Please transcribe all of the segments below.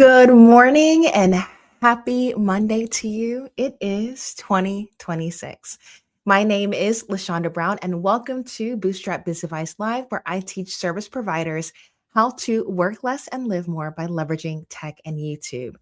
Good morning and happy Monday to you. It is 2026. My name is LaShonda Brown, and welcome to Bootstrap Biz Advice Live, where I teach service providers how to work less and live more by leveraging tech and YouTube.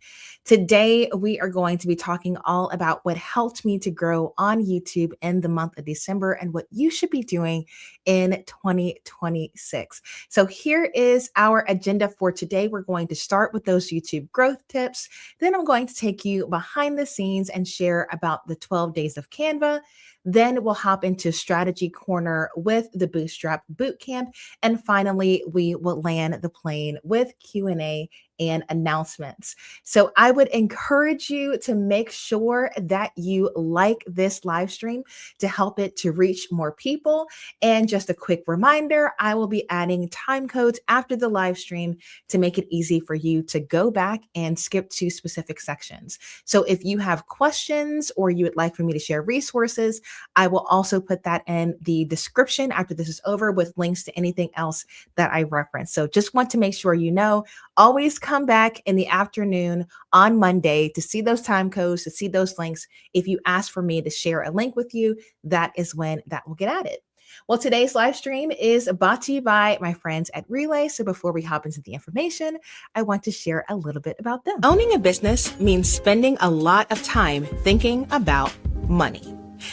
Today, we are going to be talking all about what helped me to grow on YouTube in the month of December and what you should be doing in 2026. So here is our agenda for today. We're going to start with those YouTube growth tips. Then I'm going to take you behind the scenes and share about the 12 days of Canva. Then we'll hop into strategy corner with the Bootstrap Bootcamp. And finally, we will land the plane with Q&A and announcements. So I would encourage you to make sure that you like this live stream to help it to reach more people. And just a quick reminder, I will be adding time codes after the live stream to make it easy for you to go back and skip to specific sections. So if you have questions or you would like for me to share resources, I will also put that in the description after this is over with links to anything else that I reference. So just want to make sure you know, always come back in the afternoon on Monday to see those time codes, to see those links. If you ask for me to share a link with you, that is when that will get added. Well, today's live stream is brought to you by my friends at Relay. So before we hop into the information, I want to share a little bit about them. Owning a business means spending a lot of time thinking about money.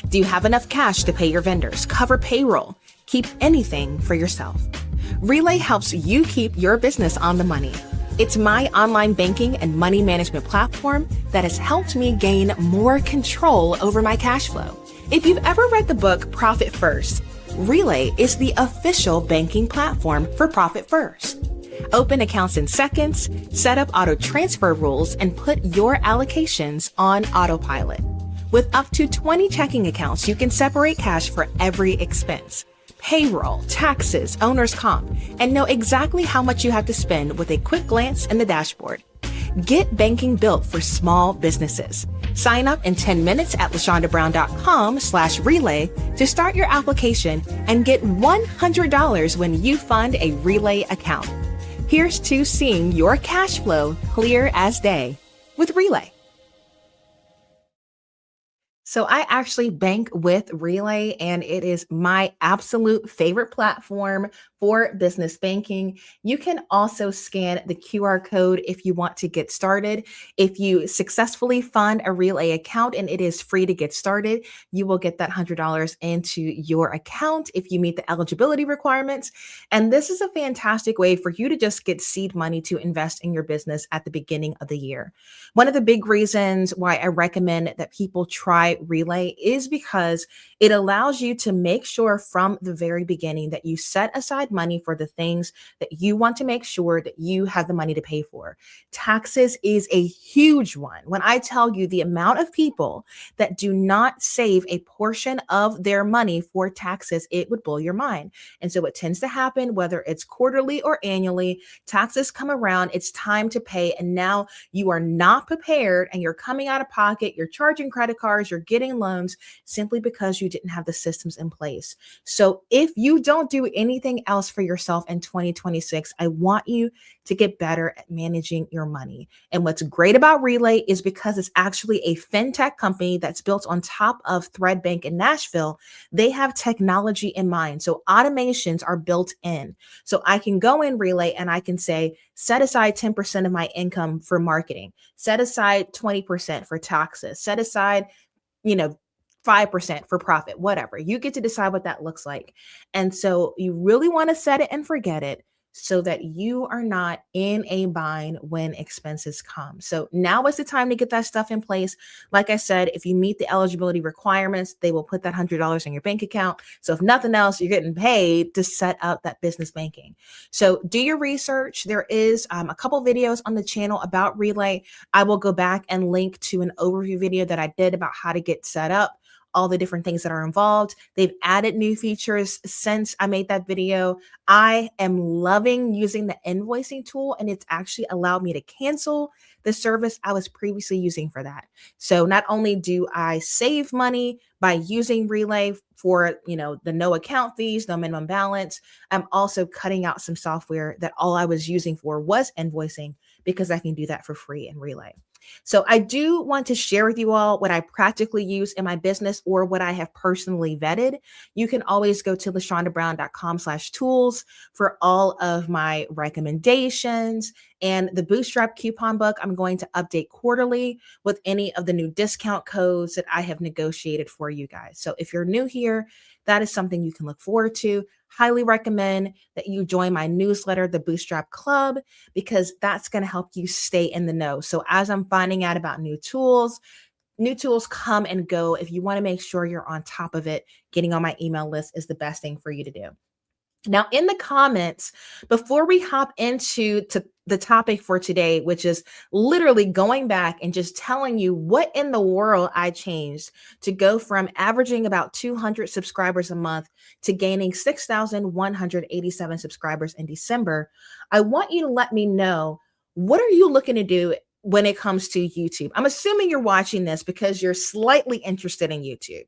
Do you have enough cash to pay your vendors, cover payroll, keep anything for yourself? Relay helps you keep your business on the money. It's my online banking and money management platform that has helped me gain more control over my cash flow. If you've ever read the book Profit First, Relay is the official banking platform for Profit First. Open accounts in seconds, set up auto transfer rules, and put your allocations on autopilot. With up to 20 checking accounts, you can separate cash for every expense. Payroll, taxes, owner's comp, and know exactly how much you have to spend with a quick glance in the dashboard. Get banking built for small businesses. Sign up in 10 minutes at lashondabrown.com/relay to start your application and get $100 when you fund a Relay account. Here's to seeing your cash flow clear as day with Relay. So I actually bank with Relay, and it is my absolute favorite platform for business banking. You can also scan the QR code if you want to get started. If you successfully fund a Relay account and it is free to get started, you will get that $100 into your account if you meet the eligibility requirements. And this is a fantastic way for you to just get seed money to invest in your business at the beginning of the year. One of the big reasons why I recommend that people try Relay is because it allows you to make sure from the very beginning that you set aside money for the things that you want to make sure that you have the money to pay for. Taxes is a huge one. When I tell you the amount of people that do not save a portion of their money for taxes, it would blow your mind. And so what tends to happen, whether it's quarterly or annually, taxes come around, it's time to pay, and now you are not prepared and you're coming out of pocket, you're charging credit cards, you're getting loans simply because you didn't have the systems in place. So if you don't do anything else for yourself in 2026, I want you to get better at managing your money. And what's great about Relay is because it's actually a fintech company that's built on top of Thread Bank in Nashville, they have technology in mind. So automations are built in. So I can go in Relay and I can say, set aside 10% of my income for marketing, set aside 20% for taxes, set aside 5% for profit, whatever. You get to decide what that looks like. And so you really want to set it and forget it so that you are not in a bind when expenses come. So now is the time to get that stuff in place. Like I said, if you meet the eligibility requirements, they will put that $100 in your bank account. So if nothing else, you're getting paid to set up that business banking. So do your research. There is a couple videos on the channel about Relay. I will go back and link to an overview video that I did about how to get set up, all the different things that are involved. They've added new features since I made that video. I am loving using the invoicing tool, and it's actually allowed me to cancel the service I was previously using for that. So not only do I save money by using Relay for, the no account fees, no minimum balance, I'm also cutting out some software that all I was using for was invoicing because I can do that for free in Relay. So I do want to share with you all what I practically use in my business or what I have personally vetted. You can always go to lashondabrown.com/tools for all of my recommendations and the Bootstrap coupon book. I'm going to update quarterly with any of the new discount codes that I have negotiated for you guys. So if you're new here, that is something you can look forward to. Highly recommend that you join my newsletter, the Bootstrap Club, because that's going to help you stay in the know. So as I'm finding out about new tools come and go. If you want to make sure you're on top of it, getting on my email list is the best thing for you to do. Now, in the comments, before we hop into the topic for today, which is literally going back and just telling you what in the world I changed to go from averaging about 200 subscribers a month to gaining 6,187 subscribers in December, I want you to let me know, what are you looking to do when it comes to YouTube? I'm assuming you're watching this because you're slightly interested in YouTube.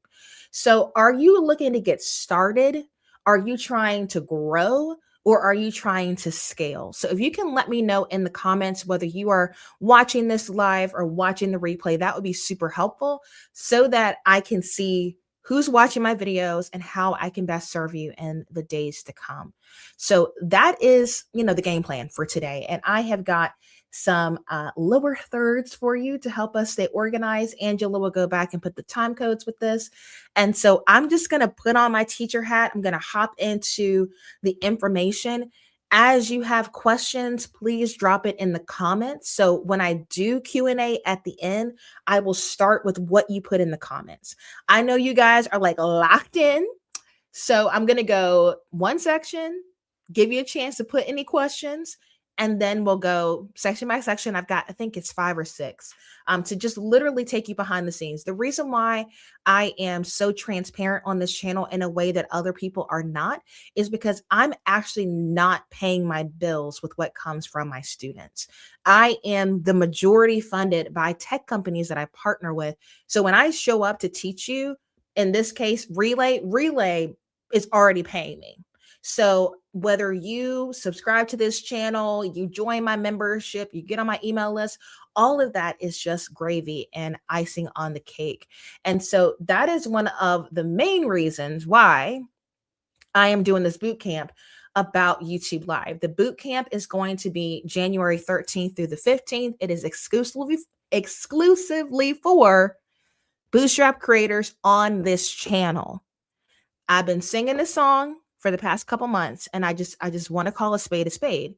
So are you looking to get started? Are you trying to grow, or are you trying to scale? So if you can let me know in the comments whether you are watching this live or watching the replay, that would be super helpful so that I can see who's watching my videos and how I can best serve you in the days to come. So that is, the game plan for today. And I have got some lower thirds for you to help us stay organized. Angela will go back and put the time codes with this. And so I'm just going to put on my teacher hat. I'm going to hop into the information. As you have questions, please drop it in the comments. So when I do Q&A at the end, I will start with what you put in the comments. I know you guys are like locked in. So I'm going to go one section, give you a chance to put any questions, and then we'll go section by section. I've got, I think it's 5 or 6, to just literally take you behind the scenes. The reason why I am so transparent on this channel in a way that other people are not is because I'm actually not paying my bills with what comes from my students. I am the majority funded by tech companies that I partner with. So when I show up to teach you, in this case, Relay is already paying me. So whether you subscribe to this channel, you join my membership, you get on my email list, all of that is just gravy and icing on the cake. And so that is one of the main reasons why I am doing this boot camp about YouTube Live. The boot camp is going to be January 13th through the 15th. It is exclusively for Bootstrap creators on this channel. I've been singing this song for the past couple months, and I just want to call a spade a spade.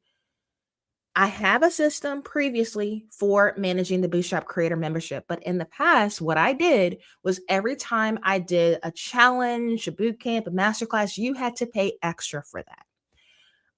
I have a system previously for managing the Bootstrap Creator membership, but in the past, what I did was every time I did a challenge, a boot camp, a masterclass, you had to pay extra for that.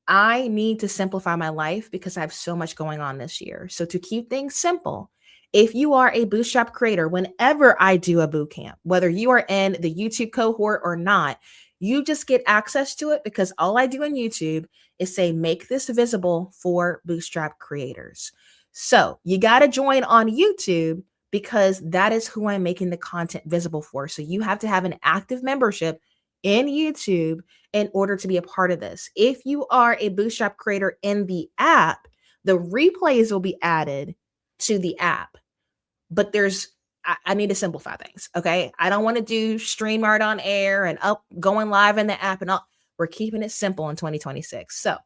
I need to simplify my life because I have so much going on this year. So to keep things simple, if you are a Bootstrap creator, whenever I do a boot camp, whether you are in the YouTube cohort or not, you just get access to it because all I do on YouTube is say, make this visible for Bootstrap creators. So you got to join on YouTube because that is who I'm making the content visible for. So you have to have an active membership in YouTube in order to be a part of this. If you are a Bootstrap creator in the app, the replays will be added to the app. But I need to simplify things. Okay. I don't want to do StreamYard on air and going live in the app and all. We're keeping it simple in 2026. So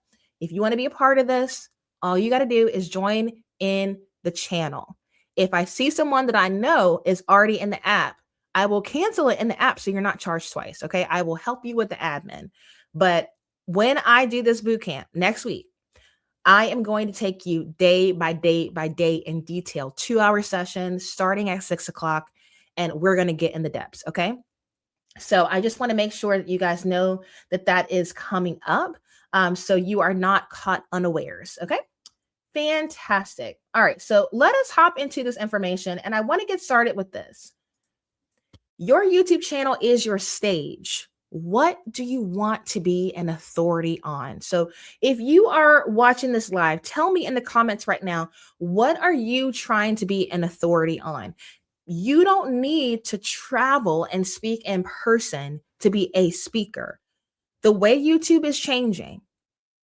if you want to be a part of this, all you got to do is join in the channel. If I see someone that I know is already in the app, I will cancel it in the app so you're not charged twice. Okay. I will help you with the admin. But when I do this boot camp next week, I am going to take you day by day by day in detail, 2-hour sessions starting at 6 o'clock, and we're going to get in the depths. Okay. So I just want to make sure that you guys know that that is coming up. So you are not caught unawares. Okay. Fantastic. All right. So let us hop into this information, and I want to get started with this. Your YouTube channel is your stage. What do you want to be an authority on? So if you are watching this live, tell me in the comments right now, what are you trying to be an authority on? You don't need to travel and speak in person to be a speaker. The way YouTube is changing,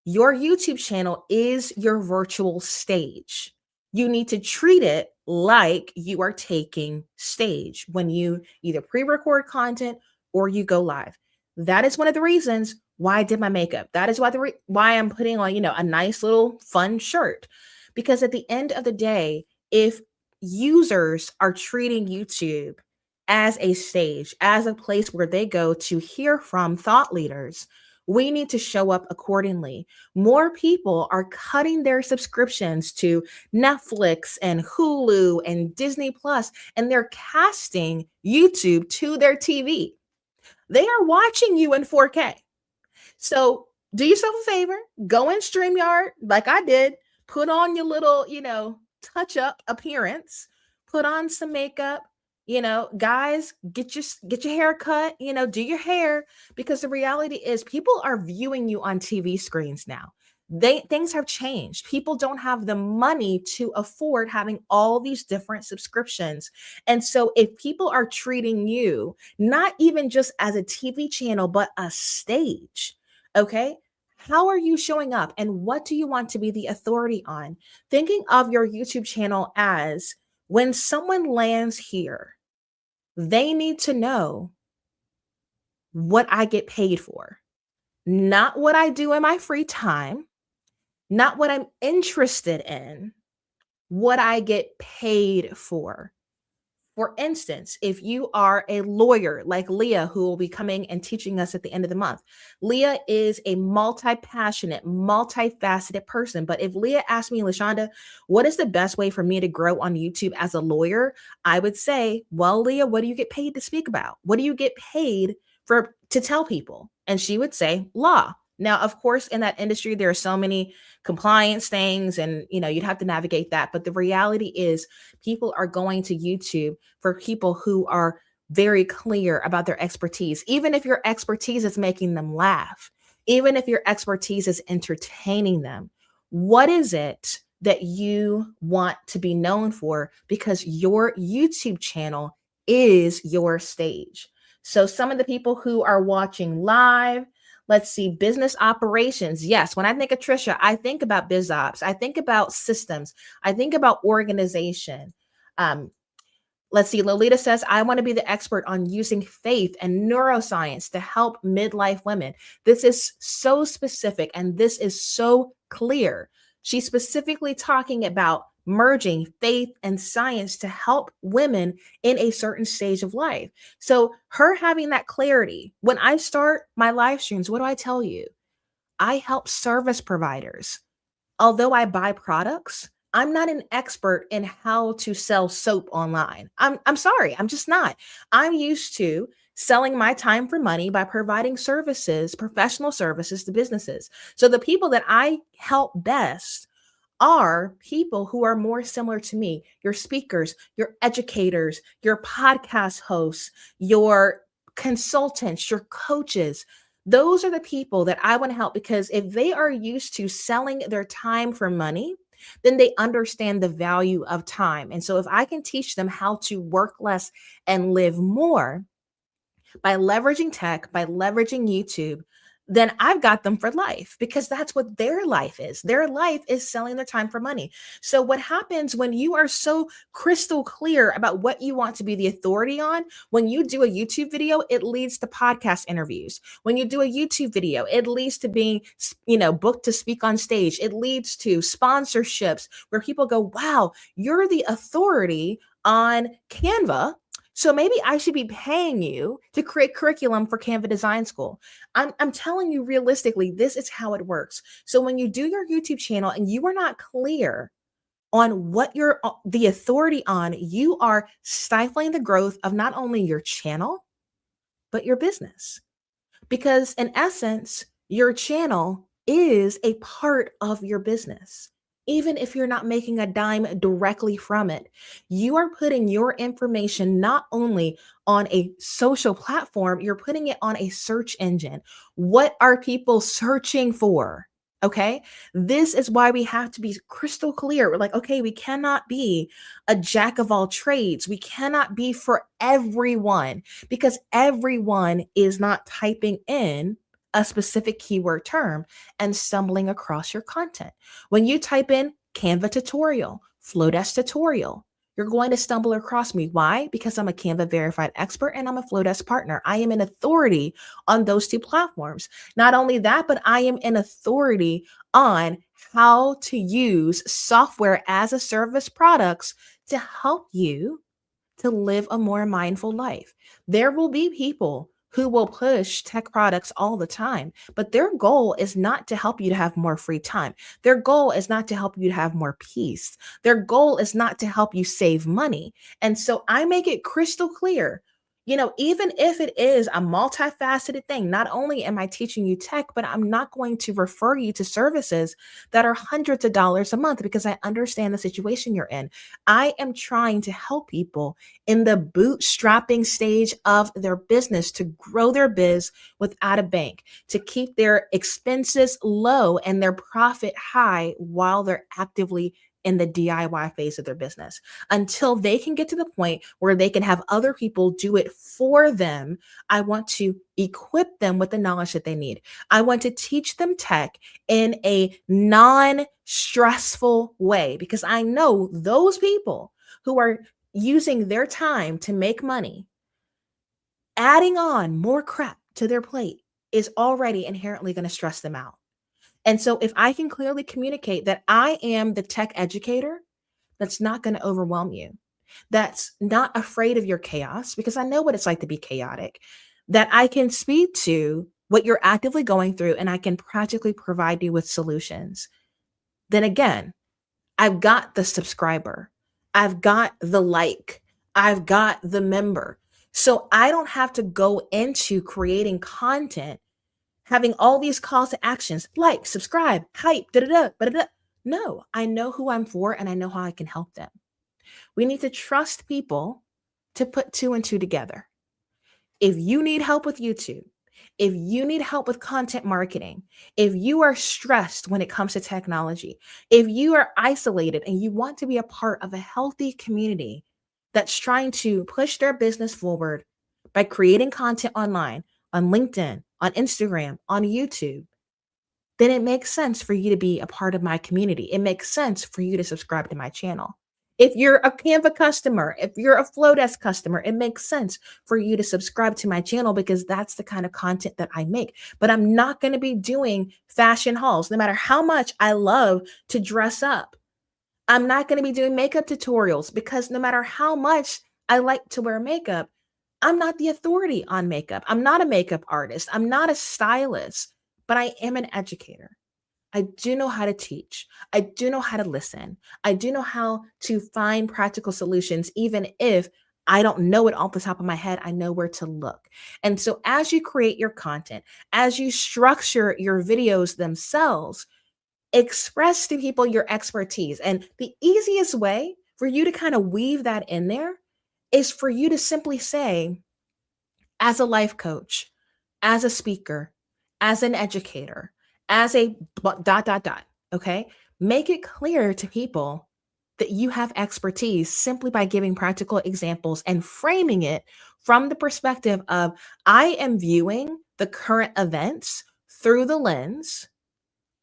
your YouTube channel is your virtual stage. You need to treat it like you are taking stage when you either pre-record content or you go live. That is one of the reasons why I did my makeup. That is why I'm putting on, a nice little fun shirt. Because at the end of the day, if users are treating YouTube as a stage, as a place where they go to hear from thought leaders, we need to show up accordingly. More people are cutting their subscriptions to Netflix and Hulu and Disney Plus, and they're casting YouTube to their TV. They are watching you in 4K. So do yourself a favor, go in StreamYard like I did, put on your little, touch up appearance, put on some makeup, guys, get your hair cut, do your hair, because the reality is people are viewing you on TV screens now. Things have changed. People don't have the money to afford having all these different subscriptions. And so if people are treating you not even just as a TV channel, but a stage, okay? How are you showing up and what do you want to be the authority on? Thinking of your YouTube channel as when someone lands here, they need to know what I get paid for, not what I do in my free time, not what I'm interested in, what I get paid for. For instance, if you are a lawyer like Leah, who will be coming and teaching us at the end of the month, Leah is a multi-passionate, multifaceted person. But if Leah asked me, LaShonda, what is the best way for me to grow on YouTube as a lawyer? I would say, well, Leah, what do you get paid to speak about? What do you get paid to tell people? And she would say, law. Now, of course, in that industry, there are so many compliance things and, you'd have to navigate that. But the reality is people are going to YouTube for people who are very clear about their expertise, even if your expertise is making them laugh, even if your expertise is entertaining them. What is it that you want to be known for? Because your YouTube channel is your stage. So some of the people who are watching live, let's see, business operations. Yes, when I think of Trisha, I think about biz ops. I think about systems. I think about organization. Let's see, Lolita says, I want to be the expert on using faith and neuroscience to help midlife women. This is so specific and this is so clear. She's specifically talking about merging faith and science to help women in a certain stage of life. So her having that clarity, when I start my live streams, what do I tell you? I help service providers. Although I buy products, I'm not an expert in how to sell soap online. I'm sorry, I'm just not. I'm used to selling my time for money by providing services, professional services to businesses. So the people that I help best are people who are more similar to me, your speakers, your educators, your podcast hosts, your consultants, your coaches. Those are the people that I want to help, because if they are used to selling their time for money, then they understand the value of time. And so if I can teach them how to work less and live more by leveraging tech, by leveraging YouTube, then I've got them for life, because that's what their life is. Their life is selling their time for money. So what happens when you are so crystal clear about what you want to be the authority on? When you do a YouTube video, it leads to podcast interviews. When you do a YouTube video, it leads to being, booked to speak on stage. It leads to sponsorships where people go, wow, you're the authority on Canva. So maybe I should be paying you to create curriculum for Canva Design School. I'm telling you realistically, this is how it works. So when you do your YouTube channel and you are not clear on what you're the authority on, you are stifling the growth of not only your channel, but your business. Because in essence, your channel is a part of your business. Even if you're not making a dime directly from it, you are putting your information not only on a social platform, you're putting it on a search engine. What are people searching for? Okay. This is why we have to be crystal clear. We're like, okay, we cannot be a jack of all trades. We cannot be for everyone, because everyone is not typing in a specific keyword term and stumbling across your content. When you type in Canva tutorial Flowdesk tutorial. You're going to stumble across me. Why? Because I'm a Canva verified expert and I'm a Flowdesk partner. I am an authority on those two platforms. Not only that, but I am an authority on how to use software as a service products to help you to live a more mindful life. There will be people who will push tech products all the time, but their goal is not to help you to have more free time. Their goal is not to help you to have more peace. Their goal is not to help you save money. And so I make it crystal clear. Even if it is a multifaceted thing, not only am I teaching you tech, but I'm not going to refer you to services that are hundreds of dollars a month because I understand the situation you're in. I am trying to help people in the bootstrapping stage of their business to grow their biz without a bank, to keep their expenses low and their profit high while they're actively in the DIY phase of their business until they can get to the point where they can have other people do it for them. I want to equip them with the knowledge that they need. I want to teach them tech in a non stressful way because I know those people who are using their time to make money, adding on more crap to their plate is already inherently going to stress them out. And so if I can clearly communicate that I am the tech educator that's not going to overwhelm you, that's not afraid of your chaos, because I know what it's like to be chaotic, that I can speak to what you're actively going through and I can practically provide you with solutions, then again, I've got the subscriber, I've got the like, I've got the member. So I don't have to go into creating content, having all these calls to actions, like, subscribe, hype, da da da, da da. No, I know who I'm for and I know how I can help them. We need to trust people to put two and two together. If you need help with YouTube, if you need help with content marketing, if you are stressed when it comes to technology, if you are isolated and you want to be a part of a healthy community that's trying to push their business forward by creating content online, on LinkedIn, on Instagram, on YouTube, then it makes sense for you to be a part of my community. It makes sense for you to subscribe to my channel. If you're a Canva customer, if you're a Flowdesk customer, it makes sense for you to subscribe to my channel because that's the kind of content that I make. But I'm not going to be doing fashion hauls, no matter how much I love to dress up. I'm not going to be doing makeup tutorials because no matter how much I like to wear makeup, I'm not the authority on makeup. I'm not a makeup artist. I'm not a stylist, but I am an educator. I do know how to teach. I do know how to listen. I do know how to find practical solutions, even if I don't know it off the top of my head. I know where to look. And so, as you create your content, as you structure your videos themselves, express to people your expertise. And the easiest way for you to kind of weave that in there is for you to simply say, as a life coach, as a speaker, as an educator, as a dot, dot, dot. Okay. Make it clear to people that you have expertise simply by giving practical examples and framing it from the perspective of I am viewing the current events through the lens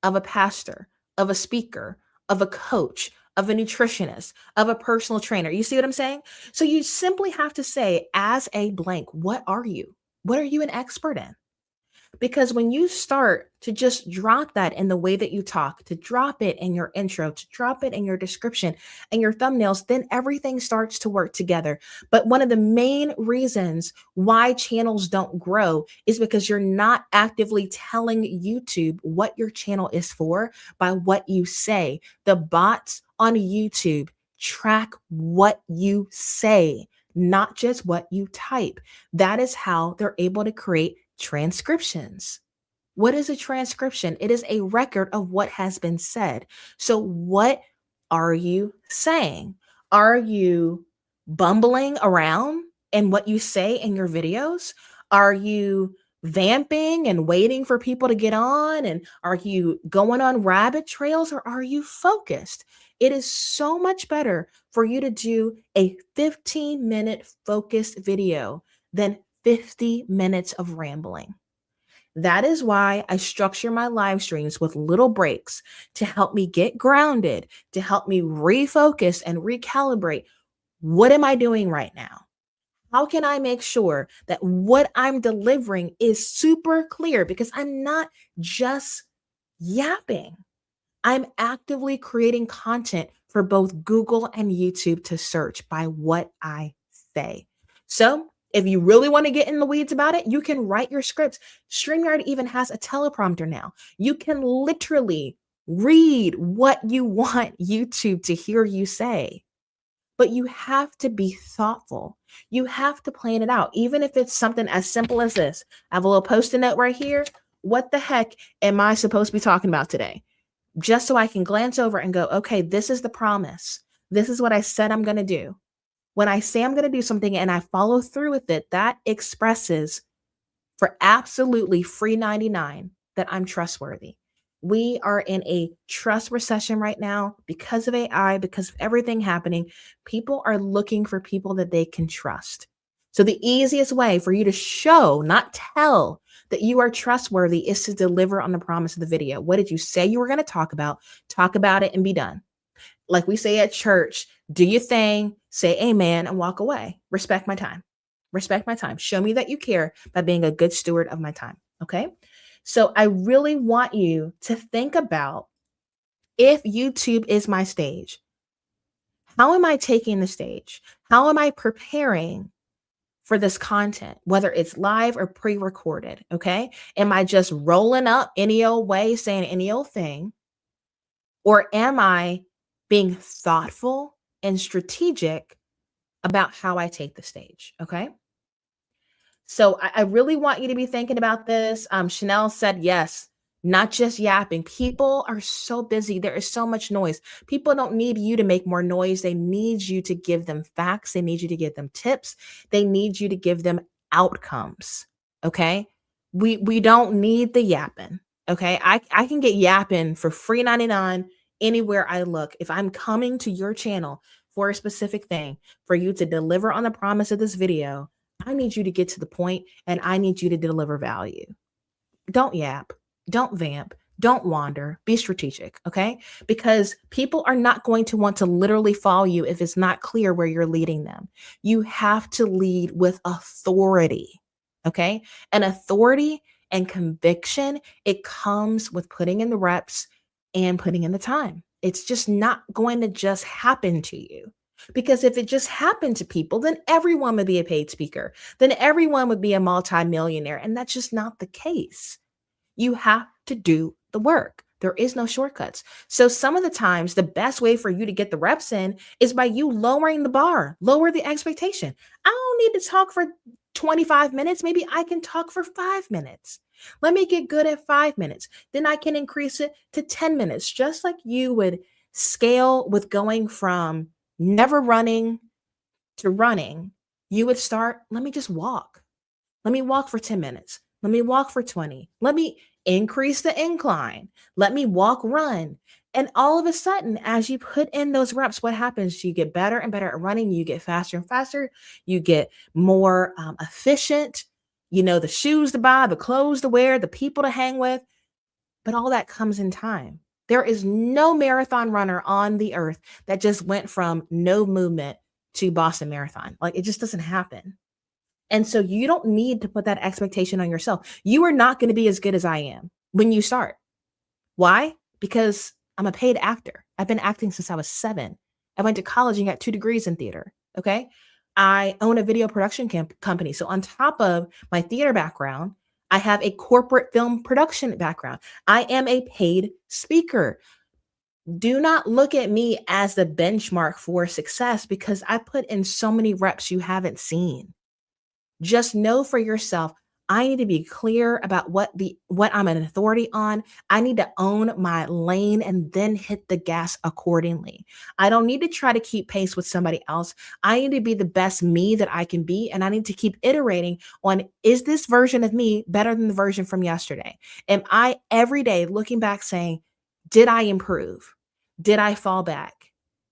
of a pastor, of a speaker, of a coach, of a nutritionist, of a personal trainer. You see what I'm saying? So you simply have to say, as a blank, what are you? What are you an expert in? Because when you start to just drop that in the way that you talk, to drop it in your intro, to drop it in your description and your thumbnails, then everything starts to work together. But one of the main reasons why channels don't grow is because you're not actively telling YouTube what your channel is for by what you say. The bots on YouTube track what you say, not just what you type. That is how they're able to create transcriptions. What is a transcription? It is a record of what has been said. So, what are you saying? Are you bumbling around in what you say in your videos? Are you vamping and waiting for people to get on? And are you going on rabbit trails or are you focused? It is so much better for you to do a 15-minute focused video than 50 minutes of rambling. That is why I structure my live streams with little breaks to help me get grounded, to help me refocus and recalibrate. What am I doing right now? How can I make sure that what I'm delivering is super clear? Because I'm not just yapping. I'm actively creating content for both Google and YouTube to search by what I say. So, if you really want to get in the weeds about it, you can write your scripts. StreamYard even has a teleprompter now. You can literally read what you want YouTube to hear you say. But you have to be thoughtful. You have to plan it out, even if it's something as simple as this. I have a little post-it note right here. What the heck am I supposed to be talking about today? Just so I can glance over and go, okay, this is the promise. This is what I said I'm going to do. When I say I'm going to do something and I follow through with it, that expresses for absolutely free 99 that I'm trustworthy. We are in a trust recession right now because of AI, because of everything happening. People are looking for people that they can trust. So the easiest way for you to show, not tell, that you are trustworthy is to deliver on the promise of the video. What did you say you were going to talk about? Talk about it and be done. Like we say at church, do your thing, say amen, and walk away. Respect my time. Respect my time. Show me that you care by being a good steward of my time. Okay. So I really want you to think about, if YouTube is my stage, how am I taking the stage? How am I preparing for this content, whether it's live or pre-recorded? Okay. Am I just rolling up any old way, saying any old thing? Or am I being thoughtful and strategic about how I take the stage? Okay. So I really want you to be thinking about this. Chanel said, yes, not just yapping. People are so busy. There is so much noise. People don't need you to make more noise. They need you to give them facts. They need you to give them tips. They need you to give them outcomes. Okay. We don't need the yapping. Okay. I can get yapping for free 99 anywhere I look. If I'm coming to your channel for a specific thing, for you to deliver on the promise of this video, I need you to get to the point and I need you to deliver value. Don't yap, don't vamp, don't wander, be strategic, okay? Because people are not going to want to literally follow you if it's not clear where you're leading them. You have to lead with authority, okay? And authority and conviction, it comes with putting in the reps and putting in the time. It's just not going to just happen to you. Because if it just happened to people, then everyone would be a paid speaker. Then everyone would be a multimillionaire. And that's just not the case. You have to do the work. There is no shortcuts. So some of the times, the best way for you to get the reps in is by you lowering the bar, lower the expectation. I don't need to talk for 25 minutes. Maybe I can talk for 5 minutes. Let me get good at 5 minutes. Then I can increase it to 10 minutes, just like you would scale with going from never running to running. You would start, let me just walk. Let me walk for 10 minutes. Let me walk for 20. Let me increase the incline. Let me walk, run. And all of a sudden, as you put in those reps, what happens? You get better and better at running. You get faster and faster. You get more efficient. You know, the shoes to buy, the clothes to wear, the people to hang with. But all that comes in time. There is no marathon runner on the earth that just went from no movement to Boston Marathon. Like, it just doesn't happen. And so you don't need to put that expectation on yourself. You are not going to be as good as I am when you start. Why? Because I'm a paid actor. I've been acting since I was 7. I went to college and got 2 degrees in theater. Okay. I own a video production company. So on top of my theater background, I have a corporate film production background. I am a paid speaker. Do not look at me as the benchmark for success because I put in so many reps you haven't seen. Just know for yourself, I need to be clear about what I'm an authority on. I need to own my lane and then hit the gas accordingly. I don't need to try to keep pace with somebody else. I need to be the best me that I can be. And I need to keep iterating on, is this version of me better than the version from yesterday? Am I every day looking back saying, did I improve? Did I fall back?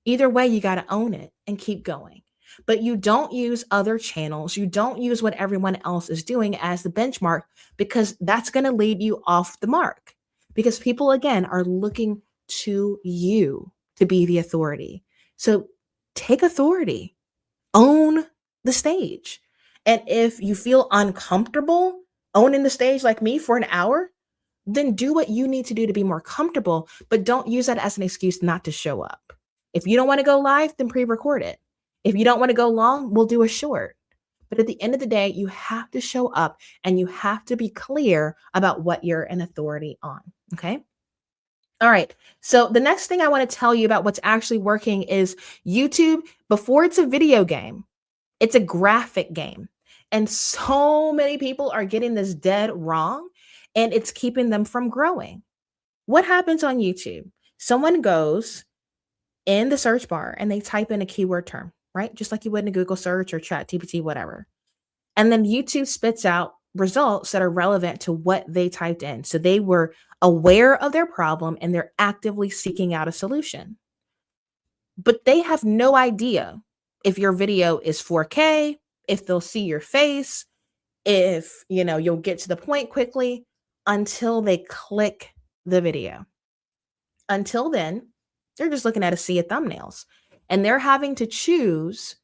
Either way, you got to own it and keep going. but you don't use other channels. You don't use what everyone else is doing as the benchmark because that's going to lead you off the mark. Because people, again, are looking to you to be the authority. So take authority, own the stage. And if you feel uncomfortable owning the stage like me for an hour, then do what you need to do to be more comfortable, but don't use that as an excuse not to show up. If you don't want to go live, then pre record it. If you don't want to go long, we'll do a short. But at the end of the day, you have to show up and you have to be clear about what you're an authority on. Okay. All right. So the next thing I want to tell you about what's actually working is YouTube, before it's a video game, it's a graphic game. And so many people are getting this dead wrong, and it's keeping them from growing. What happens on YouTube? Someone goes in the search bar and they type in a keyword term, right? Just like you would in a Google search or Chat GPT, whatever. And then YouTube spits out results that are relevant to what they typed in. So they were aware of their problem and they're actively seeking out a solution. But they have no idea if your video is 4K, if they'll see your face, if, you'll get to the point quickly until they click the video. Until then, they're just looking at a sea of thumbnails and they're having to choose,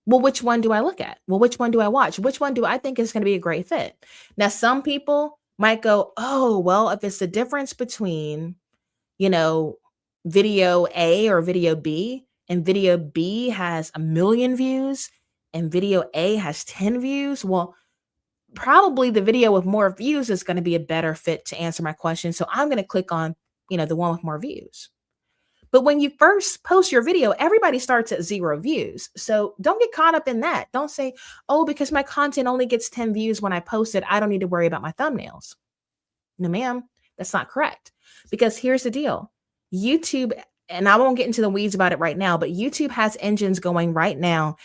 well, which one do I look at? Well, which one do I watch? Which one do I think is going to be a great fit? Now, some people might go, oh, well, if it's the difference between, video A or video B, and video B has 1 million views and video A has 10 views, well, probably the video with more views is going to be a better fit to answer my question. So I'm going to click on, the one with more views. But when you first post your video, everybody starts at 0 views. So don't get caught up in that. Don't say, oh, because my content only gets 10 views when I post it, I don't need to worry about my thumbnails. No, ma'am, that's not correct. Because here's the deal. YouTube, and I won't get into the weeds about it right now, but YouTube has engines going right now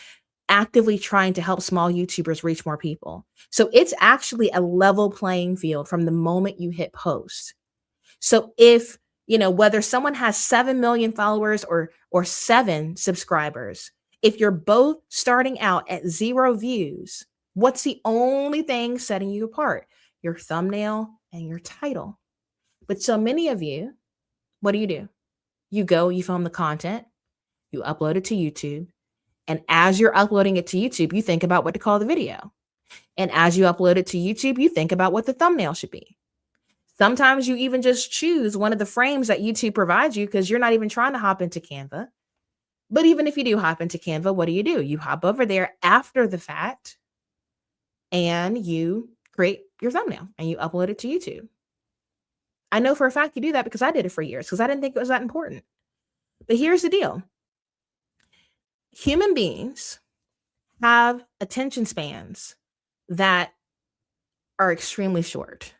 actively trying to help small YouTubers reach more people. So it's actually a level playing field from the moment you hit post. So if, whether someone has 7 million followers or 7 subscribers, if you're both starting out at 0 views, what's the only thing setting you apart? Your thumbnail and your title. But so many of you, what do? You film the content, you upload it to YouTube. And as you're uploading it to YouTube, you think about what to call the video. And as you upload it to YouTube, you think about what the thumbnail should be. Sometimes you even just choose one of the frames that YouTube provides you because you're not even trying to hop into Canva. But even if you do hop into Canva, what do? You hop over there after the fact and you create your thumbnail and you upload it to YouTube. I know for a fact you do that because I did it for years because I didn't think it was that important. But here's the deal. Human beings have attention spans that are extremely short.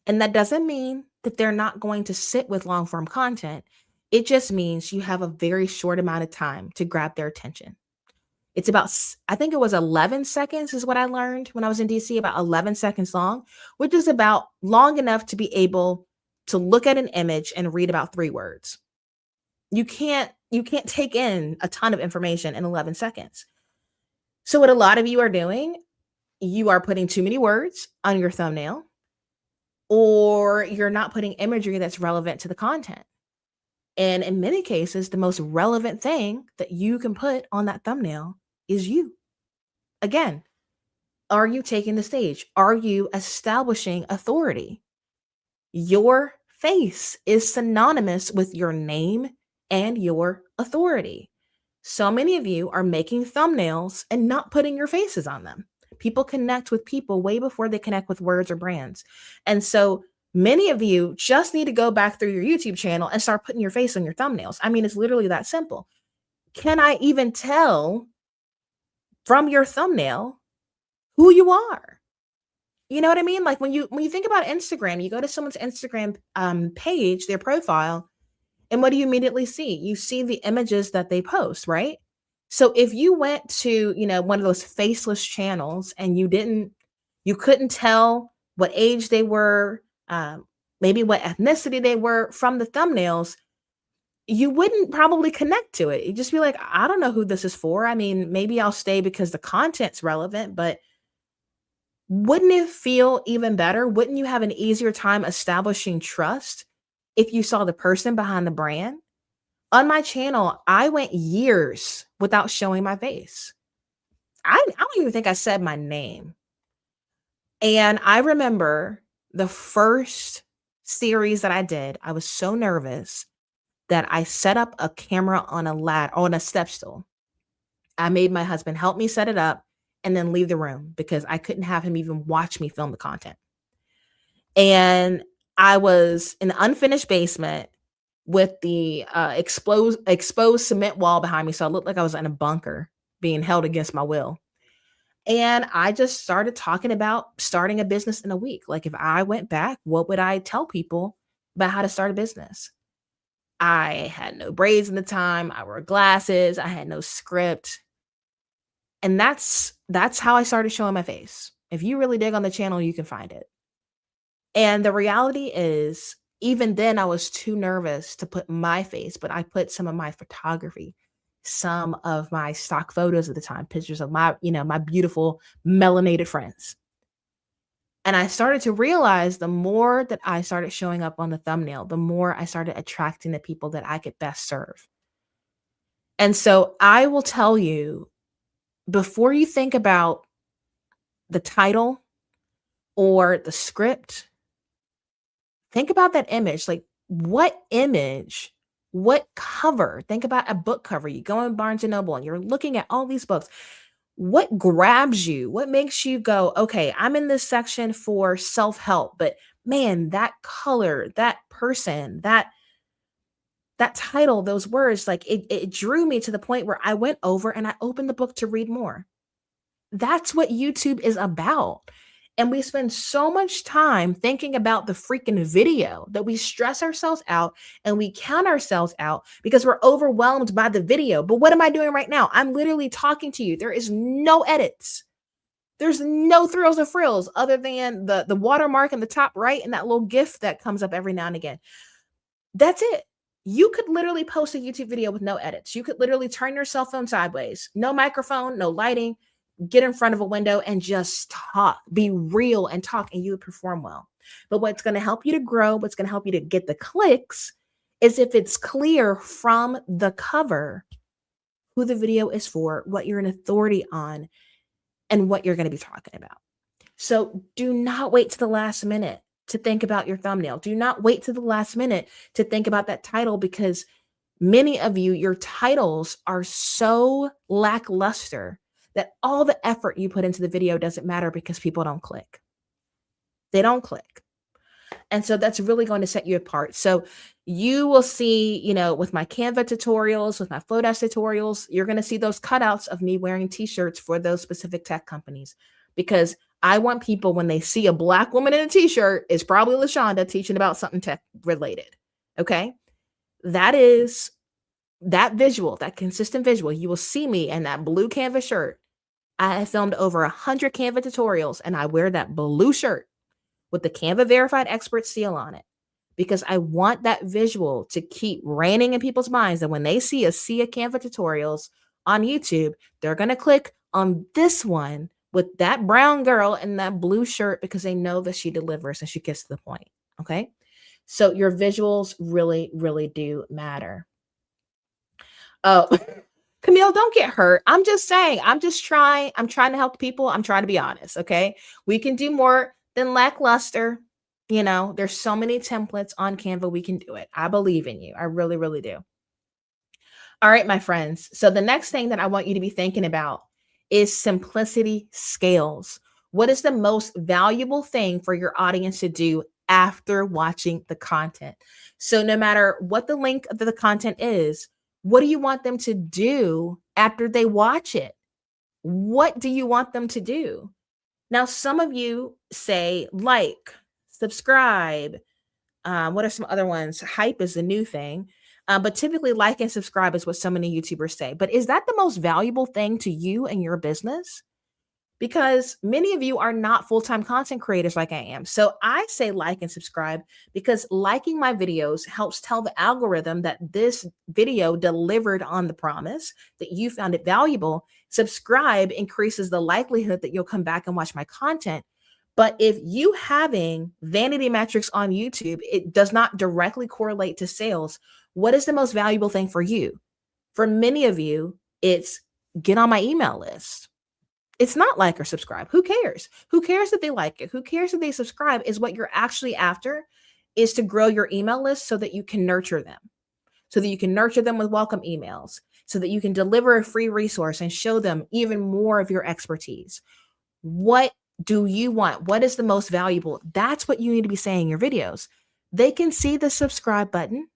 And that doesn't mean that they're not going to sit with long form content. It just means you have a very short amount of time to grab their attention. It's about, I think it was 11 seconds is what I learned when I was in DC, about 11 seconds long, which is about long enough to be able to look at an image and read about 3 words. You can't take in a ton of information in 11 seconds. So what a lot of you are doing, you are putting too many words on your thumbnail, or you're not putting imagery that's relevant to the content. And in many cases, the most relevant thing that you can put on that thumbnail is you. Again, are you taking the stage? Are you establishing authority? Your face is synonymous with your name and your authority. So many of you are making thumbnails and not putting your faces on them. People connect with people way before they connect with words or brands. And so many of you just need to go back through your YouTube channel and start putting your face on your thumbnails. I mean, it's literally that simple. Can I even tell from your thumbnail who you are? You know what I mean? Like when you think about Instagram, you go to someone's Instagram page, their profile, and what do you immediately see? You see the images that they post, right? So if you went to, one of those faceless channels and you couldn't tell what age they were, maybe what ethnicity they were from the thumbnails, you wouldn't probably connect to it. You'd just be like, I don't know who this is for. I mean, maybe I'll stay because the content's relevant, but wouldn't it feel even better? Wouldn't you have an easier time establishing trust if you saw the person behind the brand? On my channel, I went years without showing my face. I don't even think I said my name. And I remember the first series that I did, I was so nervous that I set up a camera on a step stool. I made my husband help me set it up and then leave the room because I couldn't have him even watch me film the content. And I was in the unfinished basement with the exposed cement wall behind me. So I looked like I was in a bunker being held against my will. And I just started talking about starting a business in a week. Like, if I went back, what would I tell people about how to start a business? I had no braids in the time. I wore glasses. I had no script. And that's how I started showing my face. If you really dig on the channel, you can find it. And the reality is, even then I was too nervous to put my face, but I put some of my photography, some of my stock photos at the time, pictures of my beautiful melanated friends. And I started to realize the more that I started showing up on the thumbnail, the more I started attracting the people that I could best serve. And so I will tell you, before you think about the title or the script, think about that image. Like, what image, what cover? Think about a book cover. You go in Barnes and Noble and you're looking at all these books. What grabs you? What makes you go, okay, I'm in this section for self-help, but man, that color, that person, that title, those words, like it drew me to the point where I went over and I opened the book to read more. That's what YouTube is about. And we spend so much time thinking about the freaking video that we stress ourselves out and we count ourselves out because we're overwhelmed by the video. But what am I doing right now? I'm literally talking to you. There is no edits. There's no thrills or frills other than the watermark in the top right and that little GIF that comes up every now and again. That's it. You could literally post a YouTube video with no edits. You could literally turn your cell phone sideways, no microphone, no lighting, get in front of a window and just talk, be real and talk, and you would perform well. But what's going to help you to grow, what's going to help you to get the clicks is if it's clear from the cover who the video is for, what you're an authority on, and what you're going to be talking about. So do not wait to the last minute to think about your thumbnail. Do not wait to the last minute to think about that title, because many of you, your titles are so lackluster that all the effort you put into the video doesn't matter because people don't click. They don't click. And so that's really going to set you apart. So you will see, with my Canva tutorials, with my Flowdesk tutorials, you're going to see those cutouts of me wearing t-shirts for those specific tech companies, because I want people, when they see a Black woman in a t-shirt, it's probably LaShonda teaching about something tech related. Okay. That is that visual, that consistent visual. You will see me in that blue Canva shirt. I have filmed over 100 Canva tutorials and I wear that blue shirt with the Canva verified expert seal on it, because I want that visual to keep reigning in people's minds that when they see a sea of Canva tutorials on YouTube, they're going to click on this one with that brown girl in that blue shirt because they know that she delivers and she gets to the point. Okay. So your visuals really, really do matter. Oh, Camille, don't get hurt. I'm just saying, I'm trying to help people. I'm trying to be honest. Okay. We can do more than lackluster. There's so many templates on Canva. We can do it. I believe in you. I really, really do. All right, my friends. So the next thing that I want you to be thinking about is simplicity scales. What is the most valuable thing for your audience to do after watching the content? So no matter what the link of the content is, what do you want them to do after they watch it? What do you want them to do? Now, some of you say like, subscribe. What are some other ones? Hype is the new thing. But typically like and subscribe is what so many YouTubers say. But is that the most valuable thing to you and your business? because many of you are not full-time content creators like I am. So I say like and subscribe because liking my videos helps tell the algorithm that this video delivered on the promise, that you found it valuable. Subscribe increases the likelihood that you'll come back and watch my content. But if you having vanity metrics on YouTube, it does not directly correlate to sales. What is the most valuable thing for you? For many of you, it's get on my email list. It's not like or subscribe. Who cares? Who cares that they like it? Who cares that they subscribe? Is what you're actually after is to grow your email list so that you can nurture them, so that you can nurture them with welcome emails, so that you can deliver a free resource and show them even more of your expertise. What do you want? What is the most valuable? That's what you need to be saying in your videos. They can see the subscribe button.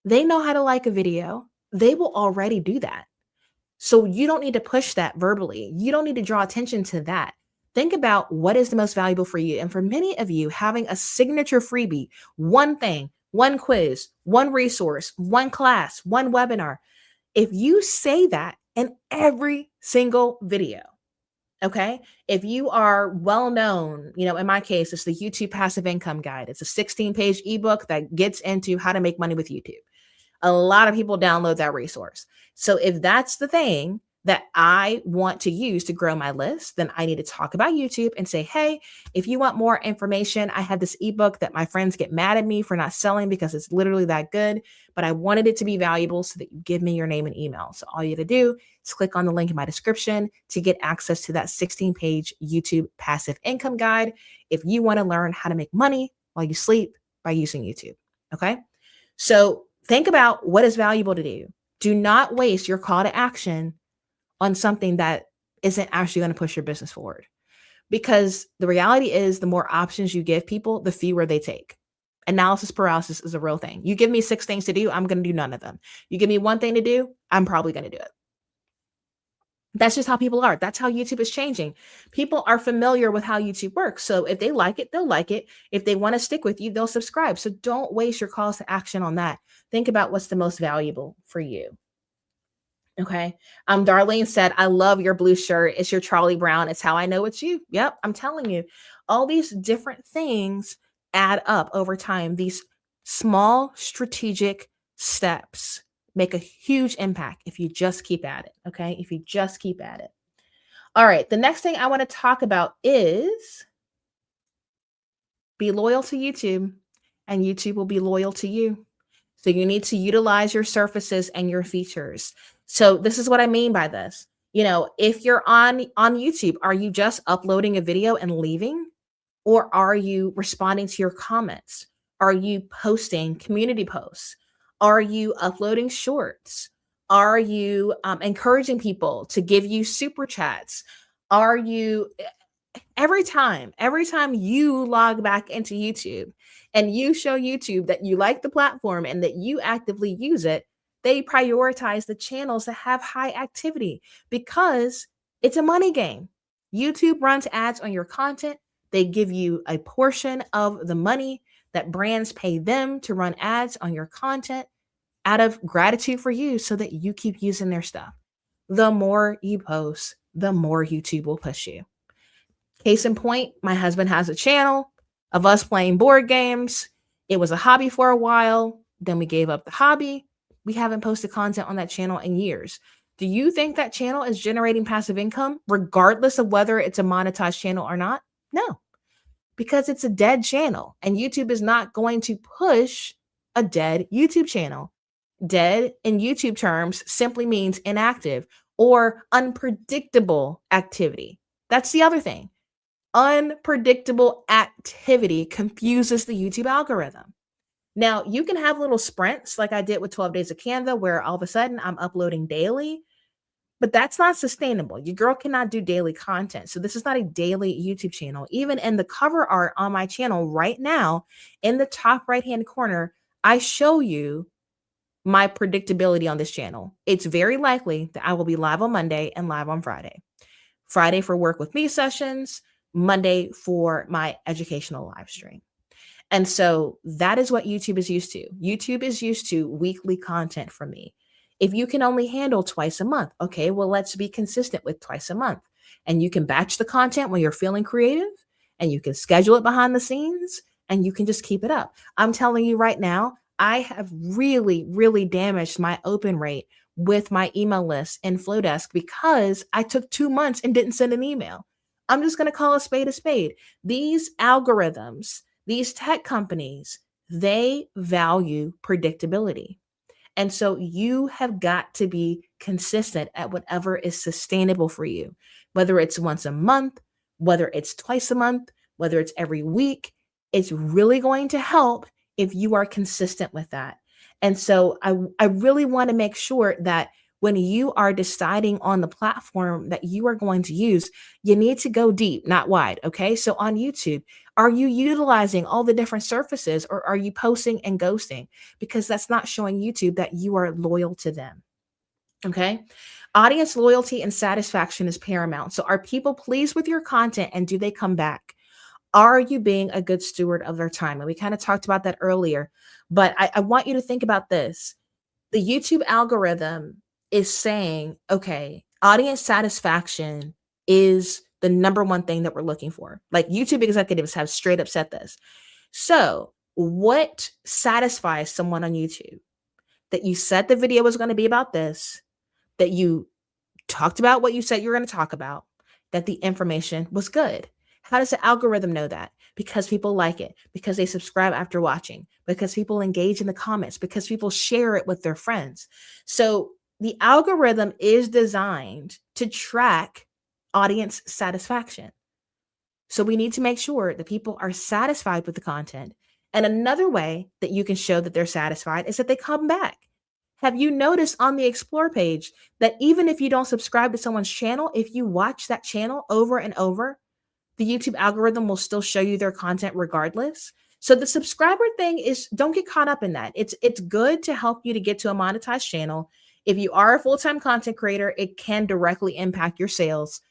They know how to like a video. They will already do that. So you don't need to push that verbally. You don't need to draw attention to that. Think about what is the most valuable for you. And for many of you, having a signature freebie, one thing, one quiz, one resource, one class, one webinar, if you say that in every single video, okay? If you are well known, in my case, it's the YouTube Passive Income Guide. It's a 16-page ebook that gets into how to make money with YouTube. A lot of people download that resource. So if that's the thing that I want to use to grow my list, then I need to talk about YouTube and say, hey, if you want more information, I have this ebook that my friends get mad at me for not selling because it's literally that good, but I wanted it to be valuable so that you give me your name and email. So all you have to do is click on the link in my description to get access to that 16-page YouTube Passive Income Guide if you want to learn how to make money while you sleep by using YouTube, okay? So think about what is valuable to do. Do not waste your call to action on something that isn't actually going to push your business forward. Because the reality is the more options you give people, the fewer they take. Analysis paralysis is a real thing. You give me 6 things to do, I'm going to do none of them. You give me one thing to do, I'm probably going to do it. That's just how people are. That's how YouTube is changing. People are familiar with how YouTube works. So if they like it, they'll like it. If they want to stick with you, they'll subscribe. So don't waste your calls to action on that. Think about what's the most valuable for you. Okay. Darlene said, I love your blue shirt. It's your Charlie Brown. It's how I know it's you. Yep. I'm telling you, all these different things add up over time. These small strategic steps make a huge impact if you just keep at it. Okay. If you just keep at it. All right. The next thing I want to talk about is be loyal to YouTube, and YouTube will be loyal to you. So you need to utilize your surfaces and your features. So this is what I mean by this. If you're on YouTube, are you just uploading a video and leaving? Or are you responding to your comments? Are you posting community posts? Are you uploading shorts? Are you encouraging people to give you super chats? Are you every time you log back into YouTube and you show YouTube that you like the platform and that you actively use it, they prioritize the channels that have high activity because it's a money game. YouTube runs ads on your content. They give you a portion of the money that brands pay them to run ads on your content out of gratitude for you so that you keep using their stuff. The more you post, the more YouTube will push you. Case in point, my husband has a channel of us playing board games. It was a hobby for a while. Then we gave up the hobby. We haven't posted content on that channel in years. Do you think that channel is generating passive income regardless of whether it's a monetized channel or not? No, because it's a dead channel and YouTube is not going to push a dead YouTube channel. Dead in YouTube terms simply means inactive or unpredictable activity. That's the other thing. Unpredictable activity confuses the YouTube algorithm. Now, you can have little sprints like I did with 12 Days of Canva, where all of a sudden I'm uploading daily, but that's not sustainable. Your girl cannot do daily content. So this is not a daily YouTube channel. Even in the cover art on my channel right now, in the top right-hand corner, I show you my predictability on this channel. It's very likely that I will be live on Monday and live on Friday. Friday for Work With Me sessions, Monday for my educational live stream. And so that is what YouTube is used to. YouTube is used to weekly content from me. If you can only handle twice a month, okay, well, let's be consistent with twice a month. and you can batch the content when you're feeling creative, and you can schedule it behind the scenes, and you can just keep it up. I'm telling you right now, I have really, really damaged my open rate with my email list in Flowdesk because I took 2 months and didn't send an email. I'm just going to call a spade a spade. These algorithms, these tech companies, they value predictability. And so you have got to be consistent at whatever is sustainable for you, whether it's once a month, whether it's twice a month, whether it's every week. It's really going to help if you are consistent with that. And so I really want to make sure that when you are deciding on the platform that you are going to use, you need to go deep, not wide. Okay. So on YouTube, are you utilizing all the different surfaces, or are you posting and ghosting? Because that's not showing YouTube that you are loyal to them. Okay. Audience loyalty and satisfaction is paramount. So are people pleased with your content, and do they come back? Are you being a good steward of their time? And we kind of talked about that earlier, but I want you to think about this. The YouTube algorithm is saying, okay, audience satisfaction is the number one thing that we're looking for. Like, YouTube executives have straight up said this. So, what satisfies someone on YouTube? That you said the video was going to be about this, that you talked about what you said you were going to talk about, that the information was good. How does the algorithm know that? Because people like it, because they subscribe after watching, because people engage in the comments, because people share it with their friends. So the algorithm is designed to track audience satisfaction. So we need to make sure that people are satisfied with the content. And another way that you can show that they're satisfied is that they come back. Have you noticed on the explore page that even if you don't subscribe to someone's channel, if you watch that channel over and over, the YouTube algorithm will still show you their content regardless? So the subscriber thing is, don't get caught up in that. It's good to help you to get to a monetized channel. If you are a full-time content creator, it can directly impact your sales.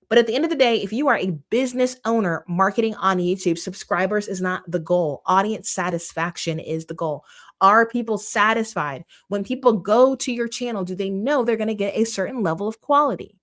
But at the end of the day, if you are a business owner marketing on YouTube, subscribers is not the goal. Audience satisfaction is the goal. Are people satisfied? When people go to your channel, do they know they're going to get a certain level of quality?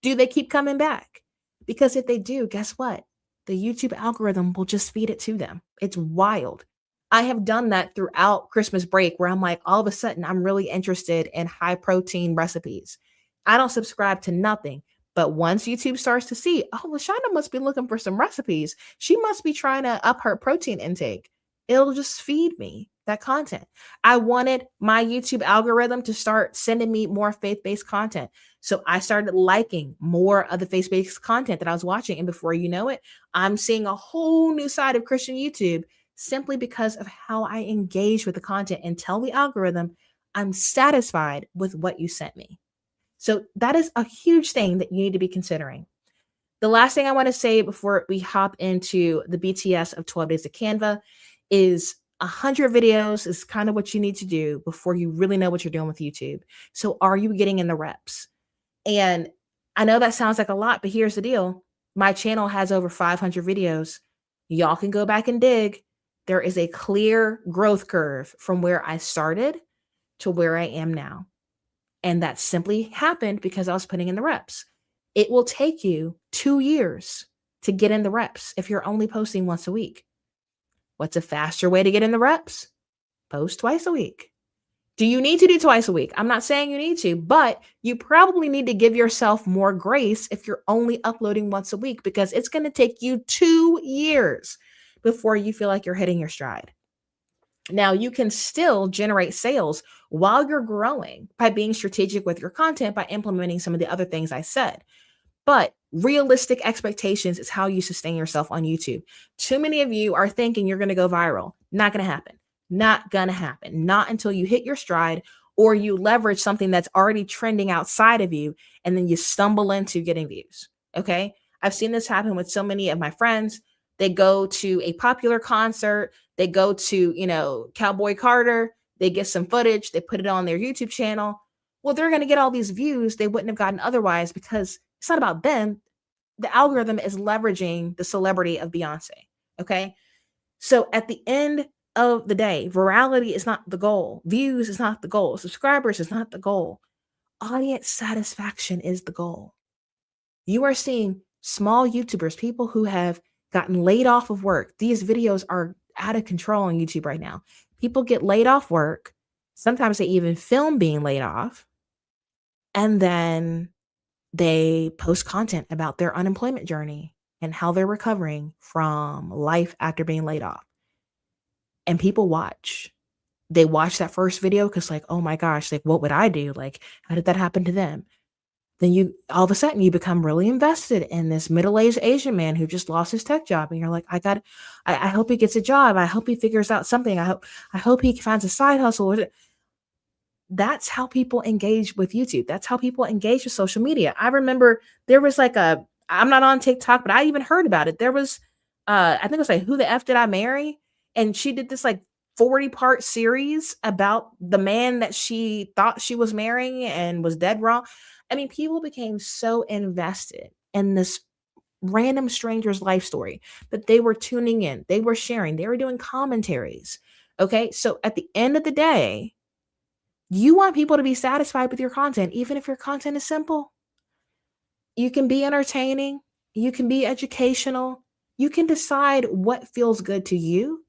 Do they keep coming back? Because if they do, guess what? The YouTube algorithm will just feed it to them. It's wild. I have done that throughout Christmas break, where I'm like, all of a sudden, I'm really interested in high protein recipes. I don't subscribe to nothing. But once YouTube starts to see, oh, LaShonda must be looking for some recipes, she must be trying to up her protein intake, it'll just feed me that content. I wanted my YouTube algorithm to start sending me more faith-based content. So I started liking more of the faith-based content that I was watching. And before you know it, I'm seeing a whole new side of Christian YouTube, simply because of how I engage with the content and tell the algorithm I'm satisfied with what you sent me. So that is a huge thing that you need to be considering. The last thing I want to say before we hop into the BTS of 12 Days of Canva is 100 videos is kind of what you need to do before you really know what you're doing with YouTube. So are you getting in the reps? And I know that sounds like a lot, but here's the deal. My channel has over 500 videos. Y'all can go back and dig. There is a clear growth curve from where I started to where I am now. And that simply happened because I was putting in the reps. It will take you 2 years to get in the reps if you're only posting once a week. What's a faster way to get in the reps? Post twice a week. Do you need to do twice a week? I'm not saying you need to, but you probably need to give yourself more grace if you're only uploading once a week, because it's going to take you 2 years before you feel like you're hitting your stride. Now, you can still generate sales while you're growing by being strategic with your content, by implementing some of the other things I said. But realistic expectations is how you sustain yourself on YouTube. Too many of you are thinking you're going to go viral. Not going to happen. Not going to happen. Not until you hit your stride, or you leverage something that's already trending outside of you, and then you stumble into getting views. Okay. I've seen this happen with so many of my friends. They go to a popular concert. They go to, Cowboy Carter. They get some footage. They put it on their YouTube channel. Well, they're going to get all these views they wouldn't have gotten otherwise, because it's not about them. The algorithm is leveraging the celebrity of Beyonce. Okay. So at the end of the day, virality is not the goal. Views is not the goal. Subscribers is not the goal. Audience satisfaction is the goal. You are seeing small YouTubers, people who have gotten laid off of work. These videos are out of control on YouTube right now. People get laid off work. Sometimes they even film being laid off. And then they post content about their unemployment journey and how they're recovering from life after being laid off. And people watch. They watch that first video because, like, oh my gosh, like, what would I do? Like, how did that happen to them? Then you all of a sudden you become really invested in this middle-aged Asian man who just lost his tech job. And you're like, I hope he gets a job. I hope he figures out something. I hope he finds a side hustle. That's how people engage with YouTube. That's how people engage with social media. I remember there was like I'm not on TikTok, but I even heard about it. There was, I think it was like, Who the F Did I Marry? And she did this like 40-part series about the man that she thought she was marrying and was dead wrong. I mean, people became so invested in this random stranger's life story that they were tuning in, they were sharing, they were doing commentaries. Okay. So at the end of the day, you want people to be satisfied with your content, even if your content is simple. You can be entertaining, you can be educational, you can decide what feels good to you,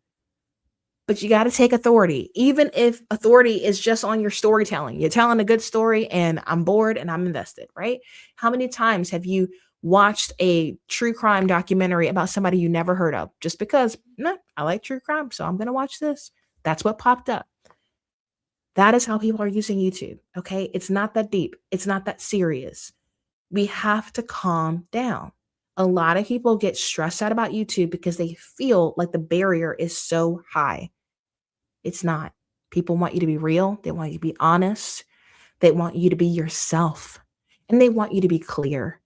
but you got to take authority, even if authority is just on your storytelling. You're telling a good story and I'm bored and I'm invested, right? How many times have you watched a true crime documentary about somebody you never heard of just because, nah, I like true crime, so I'm going to watch this? That's what popped up. That is how people are using YouTube. Okay. It's not that deep. It's not that serious. We have to calm down. A lot of people get stressed out about YouTube because they feel like the barrier is so high. It's not. People want you to be real. They want you to be honest. They want you to be yourself. And they want you to be clear.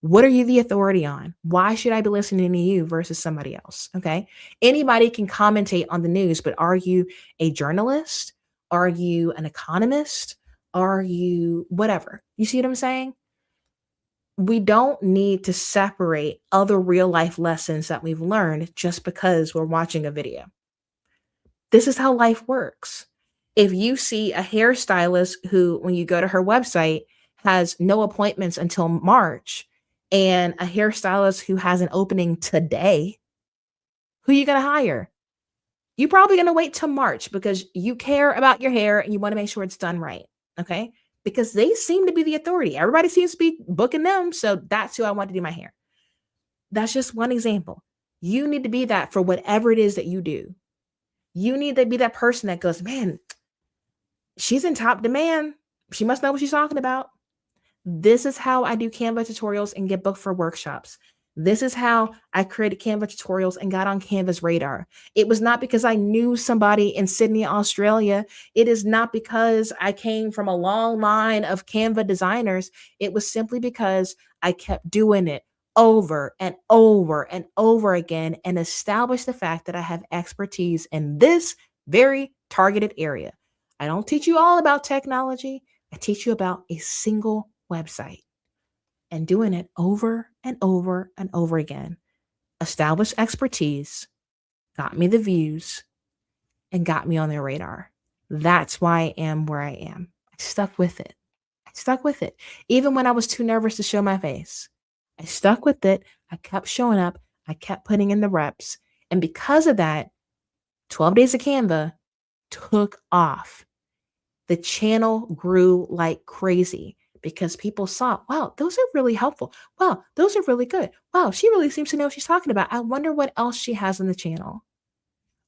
What are you the authority on? Why should I be listening to you versus somebody else? Okay. Anybody can commentate on the news, but are you a journalist? Are you an economist? Are you whatever? You see what I'm saying? We don't need to separate other real life lessons that we've learned just because we're watching a video. This is how life works. If you see a hairstylist who, when you go to her website, has no appointments until March, and a hairstylist who has an opening today, who are you going to hire? You're probably going to wait till March because you care about your hair and you want to make sure it's done right. Okay. Because they seem to be the authority. Everybody seems to be booking them. So that's who I want to do my hair. That's just one example. You need to be that for whatever it is that you do. You need to be that person that goes, man, she's in top demand. She must know what she's talking about. This is how I do Canva tutorials and get booked for workshops. This is how I created Canva tutorials and got on Canva's radar. It was not because I knew somebody in Sydney, Australia. It is not because I came from a long line of Canva designers. It was simply because I kept doing it over and over and over again and established the fact that I have expertise in this very targeted area. I don't teach you all about technology. I teach you about a single website. And doing it over and over and over again. Established expertise, got me the views, and got me on their radar. That's why I am where I am. I stuck with it. I stuck with it. Even when I was too nervous to show my face. I stuck with it. I kept showing up. I kept putting in the reps. And because of that, 12 Days of Canva took off. The channel grew like crazy. Because people saw, wow, those are really helpful. Wow, those are really good. Wow, she really seems to know what she's talking about. I wonder what else she has on the channel.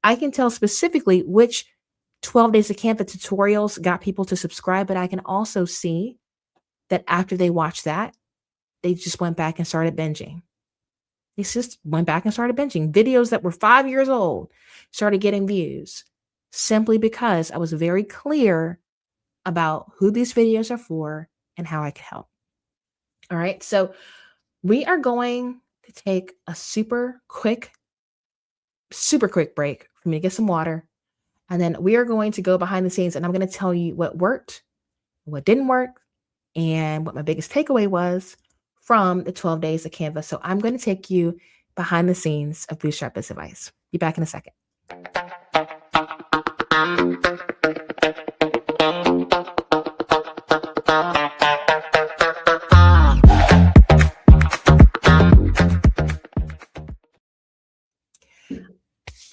I can tell specifically which 12 Days of Canva tutorials got people to subscribe, but I can also see that after they watched that, they just went back and started binging. They just went back and started binging. Videos that were 5 years old started getting views simply because I was very clear about who these videos are for and how I could help. All right. So we are going to take a super quick break for me to get some water. And then we are going to go behind the scenes and I'm going to tell you what worked, what didn't work, and what my biggest takeaway was from the 12 Days of Canva. So I'm going to take you behind the scenes of Bootstrap Biz Advice. Be back in a second.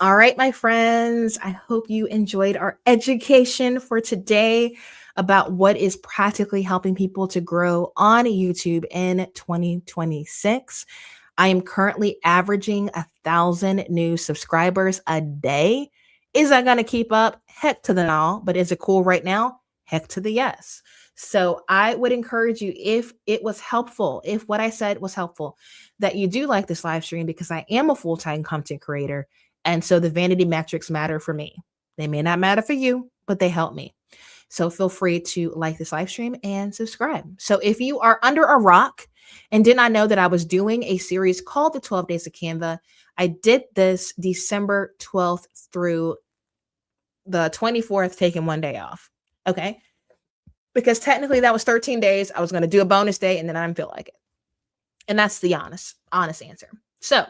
All right, my friends, I hope you enjoyed our education for today about what is practically helping people to grow on YouTube in 2026. I am currently averaging 1,000 new subscribers a day. Is that going to keep up? Heck to the no. But is it cool right now? Heck to the yes. So I would encourage you, if it was helpful, if what I said was helpful, that you do like this live stream, because I am a full time content creator. And so the vanity metrics matter for me. They may not matter for you, but they help me. So feel free to like this live stream and subscribe. So if you are under a rock and did not know that I was doing a series called the 12 Days of Canva, I did this December 12th through the 24th, taking one day off. Okay. Because technically that was 13 days. I was going to do a bonus day and then I didn't feel like it. And that's the honest answer. So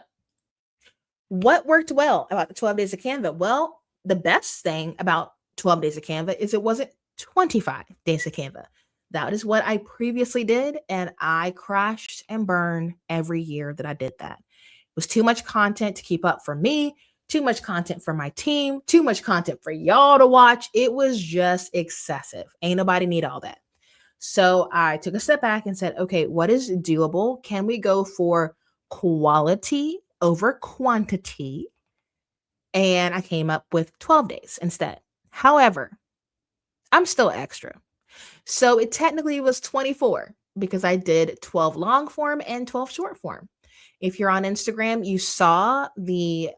what worked well about the 12 Days of Canva? Well, the best thing about 12 Days of Canva is it wasn't 25 Days of Canva. That is what I previously did, and I crashed and burned every year that I did that. It was too much content to keep up for me, too much content for my team, too much content for y'all to watch. It was just excessive. Ain't nobody need all that. So I took a step back and said, okay, what is doable? Can we go for quality over quantity? And I came up with 12 days instead. However, I'm still extra. So it technically was 24 because I did 12 long form and 12 short form. If you're on Instagram, you saw the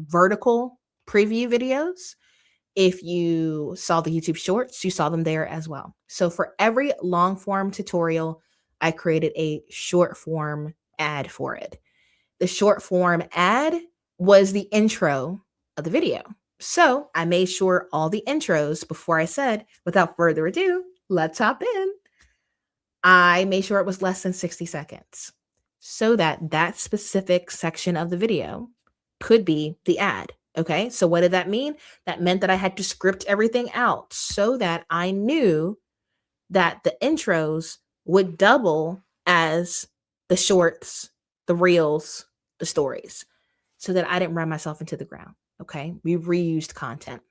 vertical preview videos. If you saw the YouTube shorts, you saw them there as well. So for every long form tutorial, I created a short form ad for it. The short form ad was the intro of the video. So I made sure all the intros before I said, without further ado, let's hop in. I made sure it was less than 60 seconds so that that specific section of the video could be the ad. Okay. So what did that mean? That meant that I had to script everything out so that I knew that the intros would double as the shorts, the reels, the stories, so that I didn't run myself into the ground. Okay. We reused content.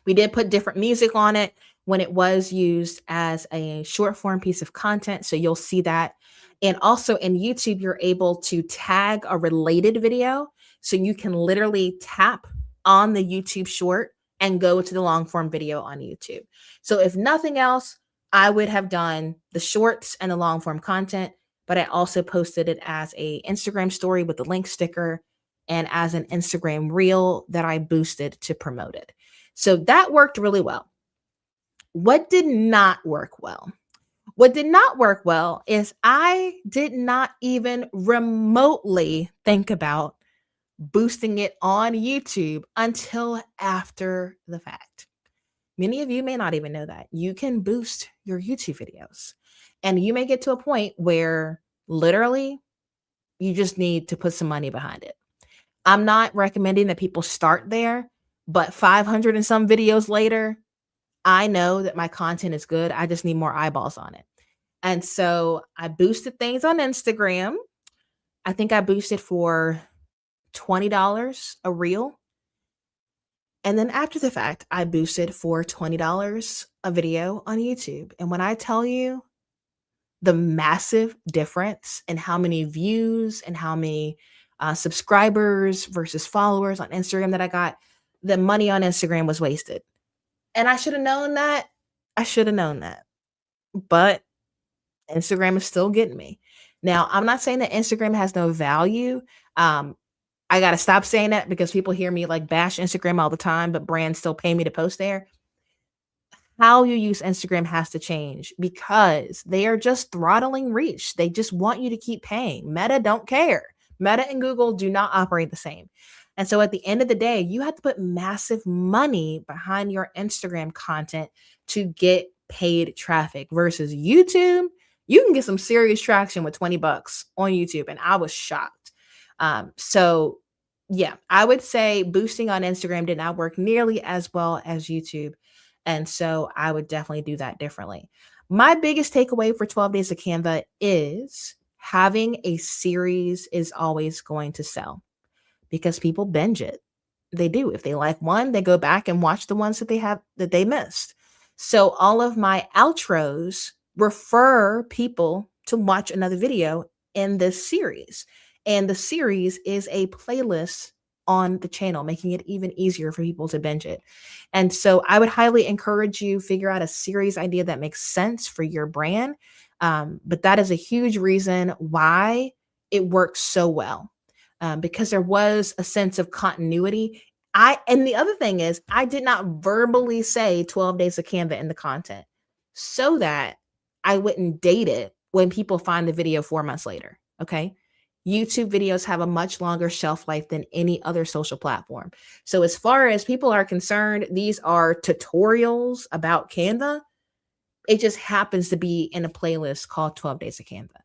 We did put different music on it when it was used as a short form piece of content. So you'll see that. And also in YouTube, you're able to tag a related video. So you can literally tap on the YouTube short and go to the long form video on YouTube. So if nothing else, I would have done the shorts and the long form content, but I also posted it as a Instagram story with the link sticker and as an Instagram reel that I boosted to promote it. So that worked really well. What did not work well? What did not work well is I did not even remotely think about boosting it on YouTube until after the fact. Many of you may not even know that you can boost your YouTube videos, and you may get to a point where literally you just need to put some money behind it. I'm not recommending that people start there, but 500 and some videos later, I know that my content is good. I just need more eyeballs on it. And so I boosted things on Instagram. I think I boosted for $20 a reel. And then after the fact, I boosted for $20 a video on YouTube. And when I tell you the massive difference in how many views and how many subscribers versus followers on Instagram that I got, the money on Instagram was wasted. And I should have known that. I should have known that. But Instagram is still getting me. Now, I'm not saying that Instagram has no value. I got to stop saying that because people hear me like bash Instagram all the time, but brands still pay me to post there. How you use Instagram has to change because they are just throttling reach. They just want you to keep paying. Meta don't care. Meta and Google do not operate the same. And so at the end of the day, you have to put massive money behind your Instagram content to get paid traffic versus YouTube. You can get some serious traction with $20 on YouTube. And I was shocked. So yeah, I would say boosting on Instagram did not work nearly as well as YouTube. And so I would definitely do that differently. My biggest takeaway for 12 Days of Canva is having a series is always going to sell because people binge it. they do. If they like one, they go back and watch the ones that they missed. So all of my outros refer people to watch another video in this series. And the series is a playlist on the channel, making it even easier for people to binge it. And so I would highly encourage you figure out a series idea that makes sense for your brand. But that is a huge reason why it works so well, because there was a sense of continuity. And the other thing is, I did not verbally say 12 days of Canva in the content so that I wouldn't date it when people find the video 4 months later. Okay. YouTube videos have a much longer shelf life than any other social platform. So, as far as people are concerned, these are tutorials about Canva. It just happens to be in a playlist called 12 Days of Canva.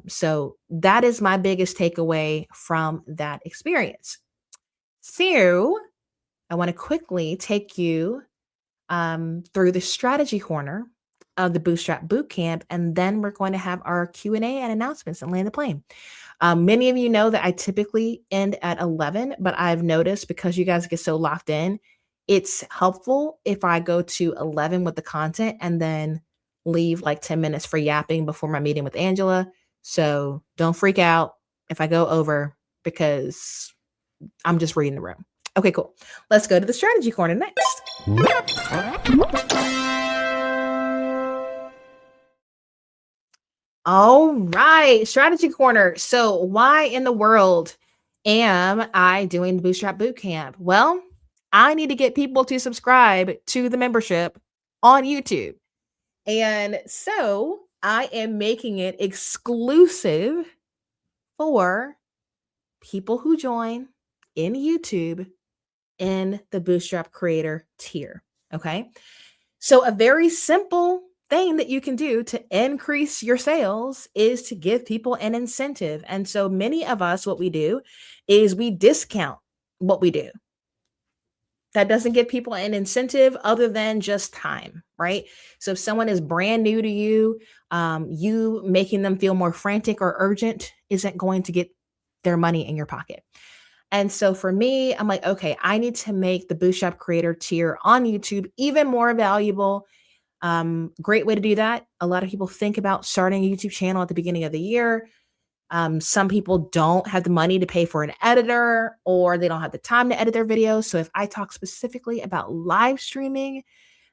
So that is my biggest takeaway from that experience. So I want to quickly take you through the strategy corner of the Bootstrap Bootcamp, and then we're going to have our Q&A and announcements and land the plane. Many of you know that I typically end at 11, but I've noticed because you guys get so locked in, it's helpful if I go to 11 with the content and then leave like 10 minutes for yapping before my meeting with Angela. So don't freak out if I go over, because I'm just reading the room. Okay, cool. Let's go to the strategy corner next. All right, strategy corner. So, why in the world am I doing the Bootstrap Bootcamp? Well, I need to get people to subscribe to the membership on YouTube. And so, I am making it exclusive for people who join in YouTube in the Bootstrap Creator tier. Okay. So, a very simple thing that you can do to increase your sales is to give people an incentive. And so, many of us, what we do is we discount what we do. That doesn't give people an incentive other than just time, right? So, if someone is brand new to you, you making them feel more frantic or urgent isn't going to get their money in your pocket. And so for me, I'm like, okay, I need to make the Bootstrap Creator tier on YouTube even more valuable. Great way to do that. A lot of people think about starting a YouTube channel at the beginning of the year. Some people don't have the money to pay for an editor, or they don't have the time to edit their videos. So if I talk specifically about live streaming,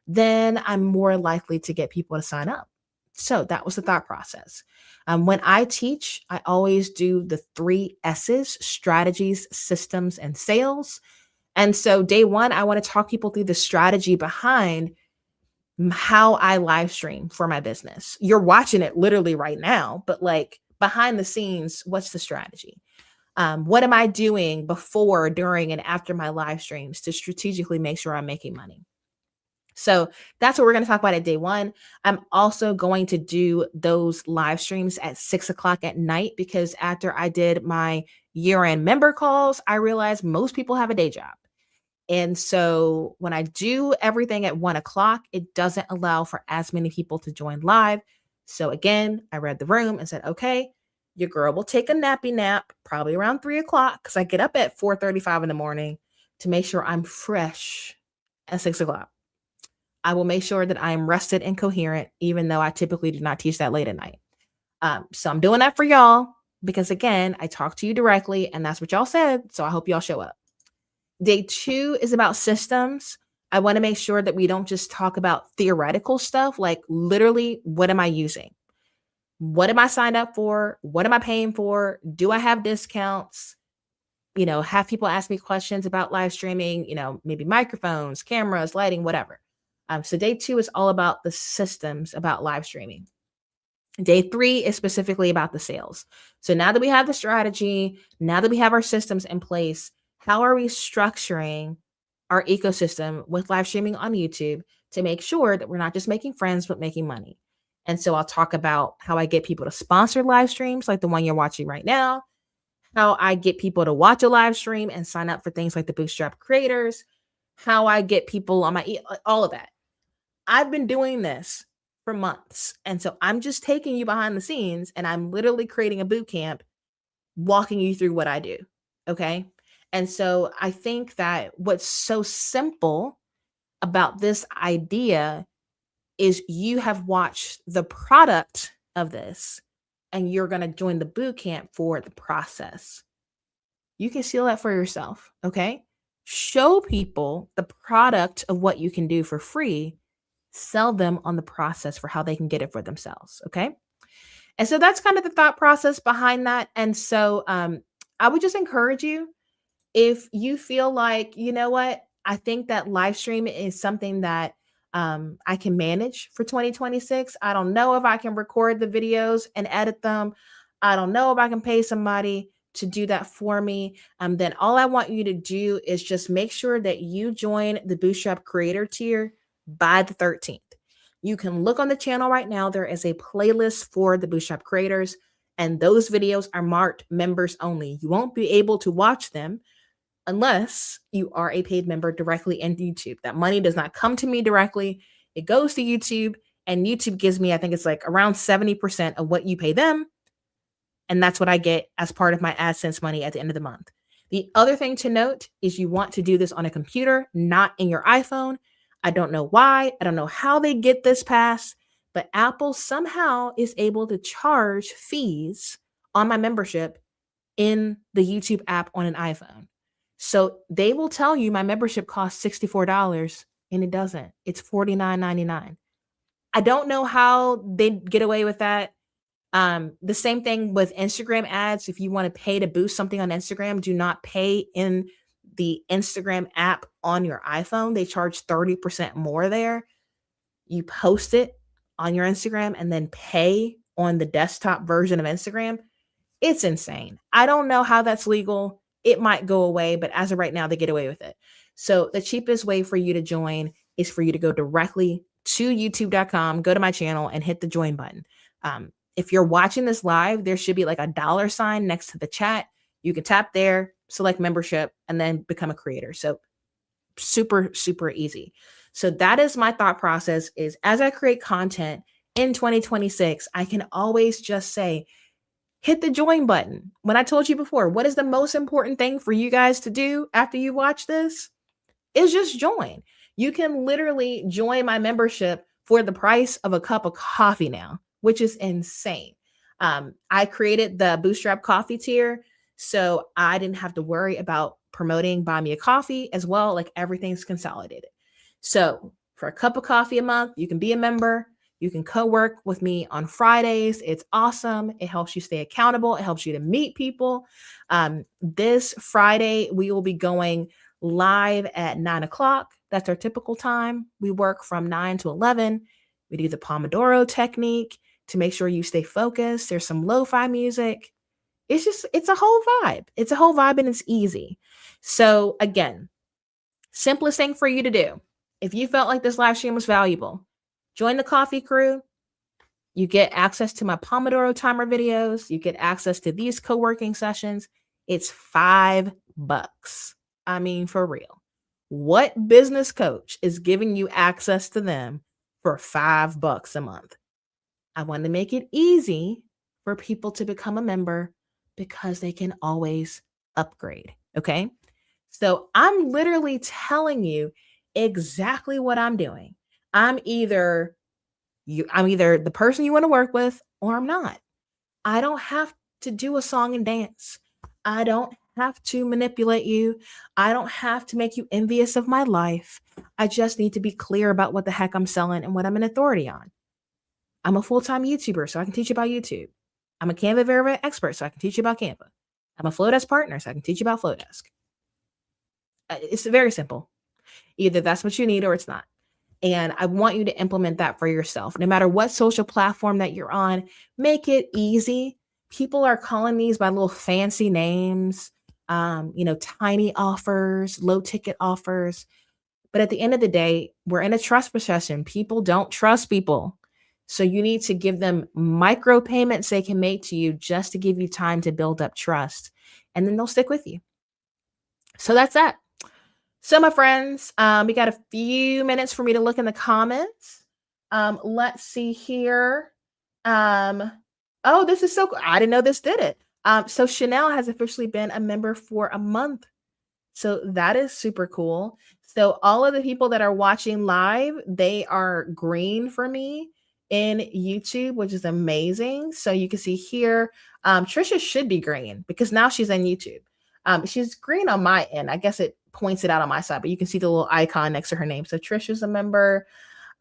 then I'm more likely to get people to sign up. So that was the thought process. When I teach, I always do the 3 S's: strategies, systems, and sales. And so day one, I want to talk people through the strategy behind how I live stream for my business. You're watching it literally right now, but like behind the scenes, what's the strategy? What am I doing before, during, and after my live streams to strategically make sure I'm making money? So that's what we're going to talk about at day one. I'm also going to do those live streams at 6 o'clock at night, because after I did my year-end member calls, I realized most people have a day job. And so when I do everything at 1 o'clock, it doesn't allow for as many people to join live. So again, I read the room and said, okay, your girl will take a nappy nap probably around 3 o'clock, because I get up at 4:35 in the morning to make sure I'm fresh at 6 o'clock. I will make sure that I am rested and coherent, even though I typically do not teach that late at night. So I'm doing that for y'all because, again, I talk to you directly, and that's what y'all said. So I hope y'all show up. Day two is about systems. I want to make sure that we don't just talk about theoretical stuff, like literally, what am I using? What am I signed up for? What am I paying for? Do I have discounts? Have people ask me questions about live streaming, maybe microphones, cameras, lighting, whatever. So day two is all about the systems about live streaming. Day three is specifically about the sales. So now that we have the strategy, now that we have our systems in place, how are we structuring our ecosystem with live streaming on YouTube to make sure that we're not just making friends, but making money? And so I'll talk about how I get people to sponsor live streams like the one you're watching right now, how I get people to watch a live stream and sign up for things like the Bootstrap Creators, how I get people on all of that. I've been doing this for months. And so I'm just taking you behind the scenes, and I'm literally creating a boot camp, walking you through what I do. Okay. And so I think that what's so simple about this idea is you have watched the product of this and you're going to join the boot camp for the process. You can seal that for yourself. Okay. Show people the product of what you can do for free, sell them on the process for how they can get it for themselves. Okay. And so that's kind of the thought process behind that. And so I would just encourage you, if you feel like, you know what, I think that live stream is something that I can manage for 2026. I don't know if I can record the videos and edit them. I don't know if I can pay somebody to do that for me. Then all I want you to do is just make sure that you join the Bootstrap Creator tier by the 13th. You can look on the channel right now. There is a playlist for the Bootstrap creators, and those videos are marked members only. You won't be able to watch them unless you are a paid member directly in YouTube. That money does not come to me directly. It goes to YouTube, and YouTube gives me, I think it's like around 70% of what you pay them. And that's what I get as part of my AdSense money at the end of the month. The other thing to note is you want to do this on a computer, not in your iPhone. I don't know why. I don't know how they get this passed, but Apple somehow is able to charge fees on my membership in the YouTube app on an iPhone. So they will tell you my membership costs $64 and it doesn't. It's $49.99. I don't know how they get away with that. The same thing with Instagram ads. If you want to pay to boost something on Instagram, do not pay in the Instagram app on your iPhone. They charge 30% more there. You post it on your Instagram and then pay on the desktop version of Instagram. It's insane. I don't know how that's legal. It might go away, but as of right now, they get away with it. So the cheapest way for you to join is for you to go directly to youtube.com, go to my channel and hit the join button. If you're watching this live, there should be like a $sign next to the chat. You can tap there, select membership, and then become a creator. So super, super easy. So that is my thought process, is as I create content in 2026, I can always just say, hit the join button. When I told you before, what is the most important thing for you guys to do after you watch this? Is just join. You can literally join my membership for the price of a cup of coffee now, which is insane. I created the Bootstrap Coffee tier, so I didn't have to worry about promoting Buy Me a Coffee as well. Like, everything's consolidated. So for a cup of coffee a month, you can be a member. You can co-work with me on Fridays. It's awesome. It helps you stay accountable. It helps you to meet people. This Friday, we will be going live at 9 o'clock. That's our typical time. We work from 9 to 11. We do the Pomodoro technique to make sure you stay focused. There's some lo-fi music. It's a whole vibe. It's a whole vibe, and it's easy. So again, simplest thing for you to do, if you felt like this live stream was valuable, join the coffee crew. You get access to my Pomodoro timer videos. You get access to these co-working sessions. It's $5. I mean, for real. What business coach is giving you access to them for $5 a month? I want to make it easy for people to become a member because they can always upgrade. Okay. So I'm literally telling you exactly what I'm doing. I'm either the person you want to work with, or I'm not. I don't have to do a song and dance. I don't have to manipulate you. I don't have to make you envious of my life. I just need to be clear about what the heck I'm selling and what I'm an authority on. I'm a full-time YouTuber, so I can teach you about YouTube. I'm a Canva Verified expert, so I can teach you about Canva. I'm a Flowdesk partner, so I can teach you about Flowdesk. It's very simple. Either that's what you need or it's not. And I want you to implement that for yourself. No matter what social platform that you're on, make it easy. People are calling these by little fancy names, tiny offers, low ticket offers. But at the end of the day, we're in a trust recession. People don't trust people. So you need to give them micro payments they can make to you just to give you time to build up trust. And then they'll stick with you. So that's that. So my friends, we got a few minutes for me to look in the comments. Let's see here. Oh, this is so cool. I didn't know this did it. So Chanel has officially been a member for a month. So that is super cool. So all of the people that are watching live, they are green for me in YouTube, which is amazing. So you can see here, Trisha should be green because now she's on YouTube. She's green on my end. I guess it points it out on my side, but you can see the little icon next to her name. So Trisha's a member.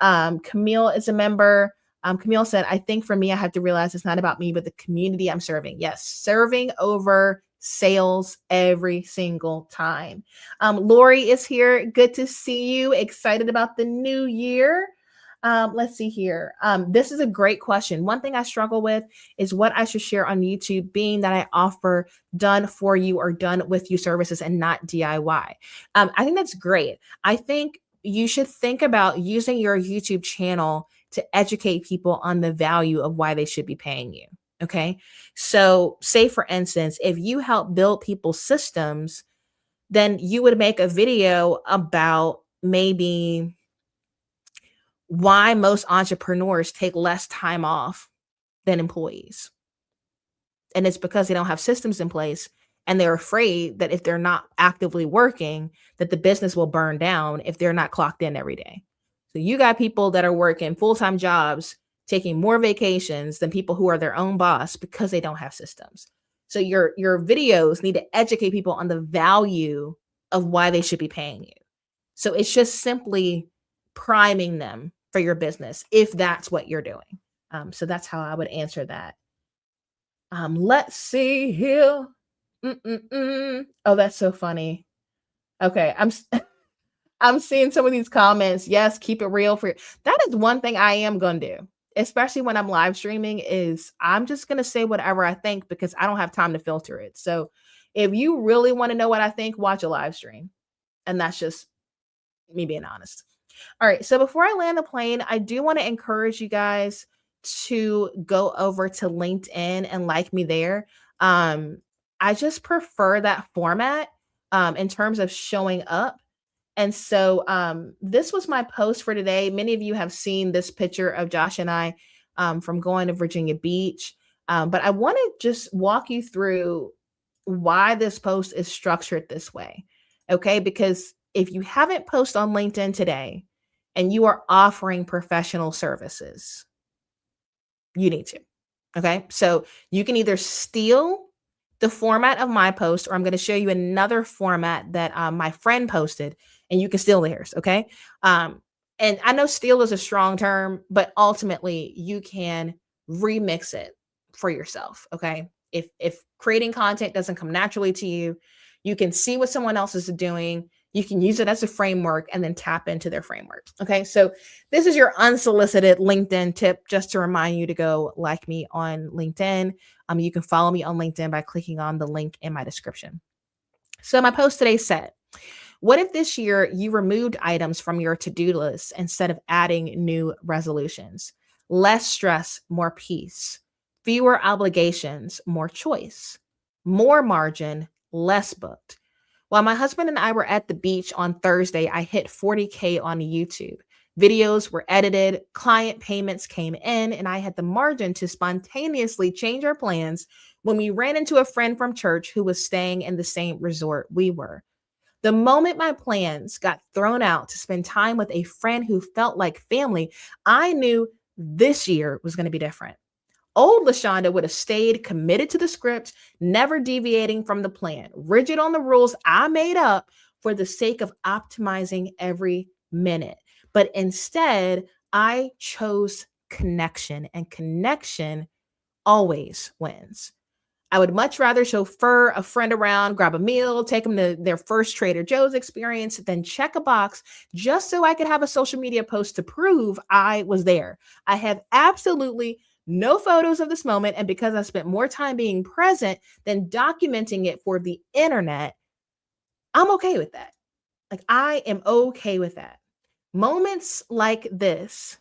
Camille is a member. Camille said, I think for me, I have to realize it's not about me, but the community I'm serving. Yes, serving over sales every single time. Lori is here. Good to see you. Excited about the new year. Let's see here. This is a great question. One thing I struggle with is what I should share on YouTube, being that I offer done for you or done with you services and not DIY. I think that's great. I think you should think about using your YouTube channel to educate people on the value of why they should be paying you. Okay. So, say for instance, if you help build people's systems, then you would make a video about maybe why most entrepreneurs take less time off than employees. And it's because they don't have systems in place and they're afraid that if they're not actively working, that the business will burn down if they're not clocked in every day. So you got people that are working full-time jobs, taking more vacations than people who are their own boss because they don't have systems. So your videos need to educate people on the value of why they should be paying you. So it's just simply priming them for your business if that's what you're doing. So that's how I would answer that. Let's see here. Oh, that's so funny. Okay, I'm seeing some of these comments. Yes, keep it real for you. That is one thing I am gonna do, especially when I'm live streaming, is I'm just gonna say whatever I think because I don't have time to filter it. So if you really want to know what I think, watch a live stream. And that's just me being honest. All right. So before I land the plane, I do want to encourage you guys to go over to LinkedIn and like me there. Um, I just prefer that format in terms of showing up. And so this was my post for today. Many of you have seen this picture of Josh and I from going to Virginia Beach. But I want to just walk you through why this post is structured this way. Okay. Because if you haven't posted on LinkedIn today and you are offering professional services, you need to. Okay. So you can either steal the format of my post, or I'm going to show you another format that my friend posted and you can steal theirs. Okay. And I know steal is a strong term, but ultimately you can remix it for yourself. Okay. If creating content doesn't come naturally to you, you can see what someone else is doing. You can use it as a framework and then tap into their framework. Okay. So this is your unsolicited LinkedIn tip, just to remind you to go like me on LinkedIn. You can follow me on LinkedIn by clicking on the link in my description. So my post today said, what if this year you removed items from your to-do list instead of adding new resolutions? Less stress, more peace. Fewer obligations, more choice. More margin, less booked. While my husband and I were at the beach on Thursday, I hit 40K on YouTube. Videos were edited, client payments came in, and I had the margin to spontaneously change our plans when we ran into a friend from church who was staying in the same resort we were. The moment my plans got thrown out to spend time with a friend who felt like family, I knew this year was going to be different. Old LaShonda would have stayed committed to the script, never deviating from the plan, rigid on the rules I made up for the sake of optimizing every minute. But instead, I chose connection, and connection always wins. I would much rather chauffeur a friend around, grab a meal, take them to their first Trader Joe's experience, than check a box just so I could have a social media post to prove I was there. I have absolutely no photos of this moment. And because I spent more time being present than documenting it for the internet, I'm okay with that. Like, I am okay with that. Moments like this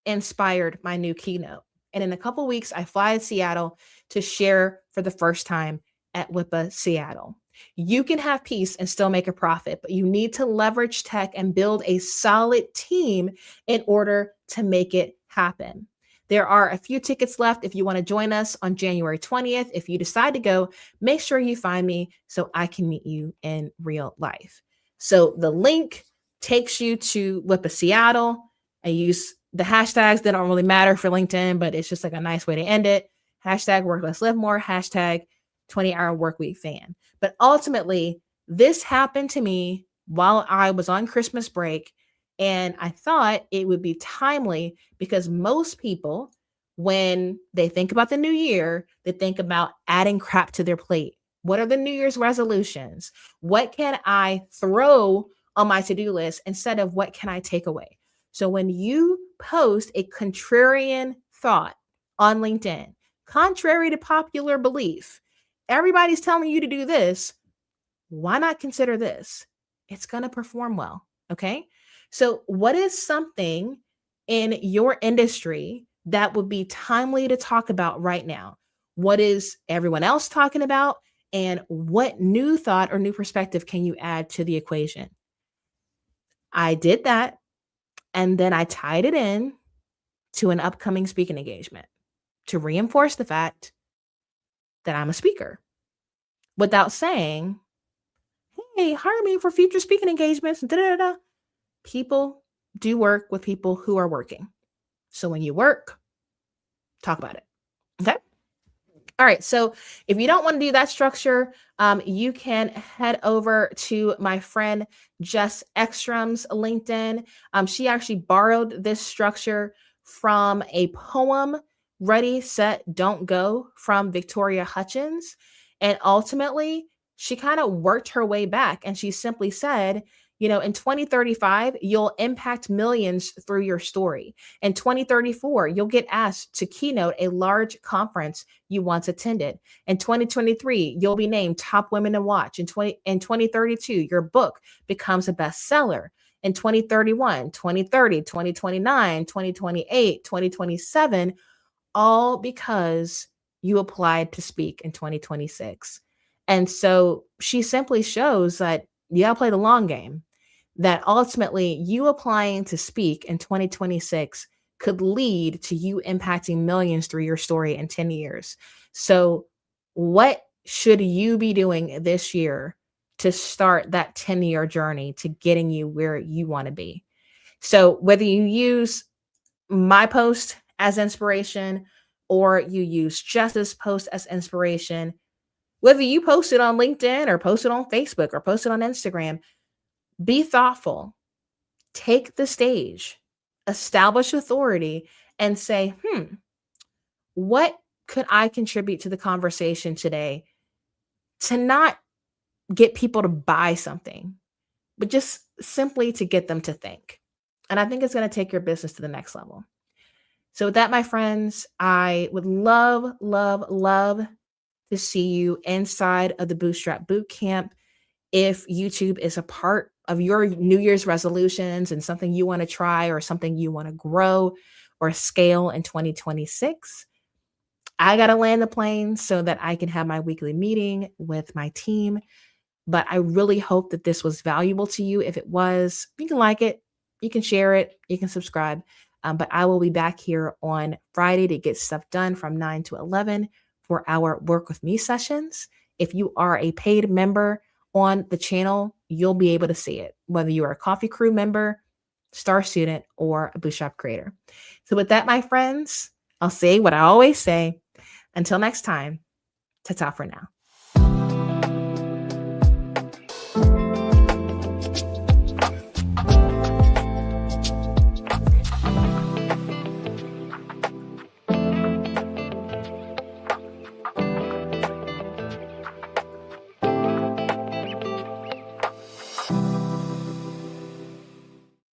inspired my new keynote. And in a couple weeks, I fly to Seattle to share for the first time at WIPA Seattle. You can have peace and still make a profit, but you need to leverage tech and build a solid team in order to make it happen. There are a few tickets left if you want to join us on January 20th. If you decide to go, make sure you find me so I can meet you in real life. So the link takes you to WIPA Seattle. I use the hashtags that don't really matter for LinkedIn, but it's just like a nice way to end it. Hashtag work less, live more, hashtag 20-hour work week fan. But ultimately, this happened to me while I was on Christmas break. And I thought it would be timely because most people, when they think about the new year, they think about adding crap to their plate. What are the New Year's resolutions? What can I throw on my to-do list instead of what can I take away? So when you post a contrarian thought on LinkedIn, contrary to popular belief, everybody's telling you to do this. Why not consider this? It's going to perform well. Okay. So, what is something in your industry that would be timely to talk about right now? What is everyone else talking about? And what new thought or new perspective can you add to the equation? I did that. And then I tied it in to an upcoming speaking engagement to reinforce the fact that I'm a speaker without saying, hey, hire me for future speaking engagements. Da, da, da, da. People do work with people who are working. So when you work, talk about it. Okay. All right. So if you don't want to do that structure, you can head over to my friend Jess Ekstrom's LinkedIn. She actually borrowed this structure from a poem, Ready, Set, Don't Go, from Victoria Hutchins. And ultimately, she kind of worked her way back and she simply said, in 2035, you'll impact millions through your story. In 2034, you'll get asked to keynote a large conference you once attended. In 2023, you'll be named top women to watch. In 2032, your book becomes a bestseller. In 2031, 2030, 2029, 2028, 2027, all because you applied to speak in 2026. And so she simply shows that you got to play the long game, that ultimately you applying to speak in 2026 could lead to you impacting millions through your story in 10 years. So what should you be doing this year to start that 10-year journey to getting you where you want to be? So whether you use my post as inspiration or you use Jess's post as inspiration, whether you post it on LinkedIn or post it on Facebook or post it on Instagram, be thoughtful, take the stage, establish authority, and say, what could I contribute to the conversation today to not get people to buy something, but just simply to get them to think? And I think it's going to take your business to the next level. So with that, my friends, I would love, love, love to see you inside of the Bootstrap Bootcamp. If YouTube is a part of your New Year's resolutions and something you want to try or something you want to grow or scale in 2026, I got to land the plane so that I can have my weekly meeting with my team. But I really hope that this was valuable to you. If it was, you can like it, you can share it, you can subscribe. But I will be back here on Friday to get stuff done from 9 to 11 for our Work With Me sessions. If you are a paid member on the channel, you'll be able to see it, whether you are a Coffee Crew member, Star Student, or a Bootstrap creator. So with that, my friends, I'll say what I always say. Until next time, ta-ta for now.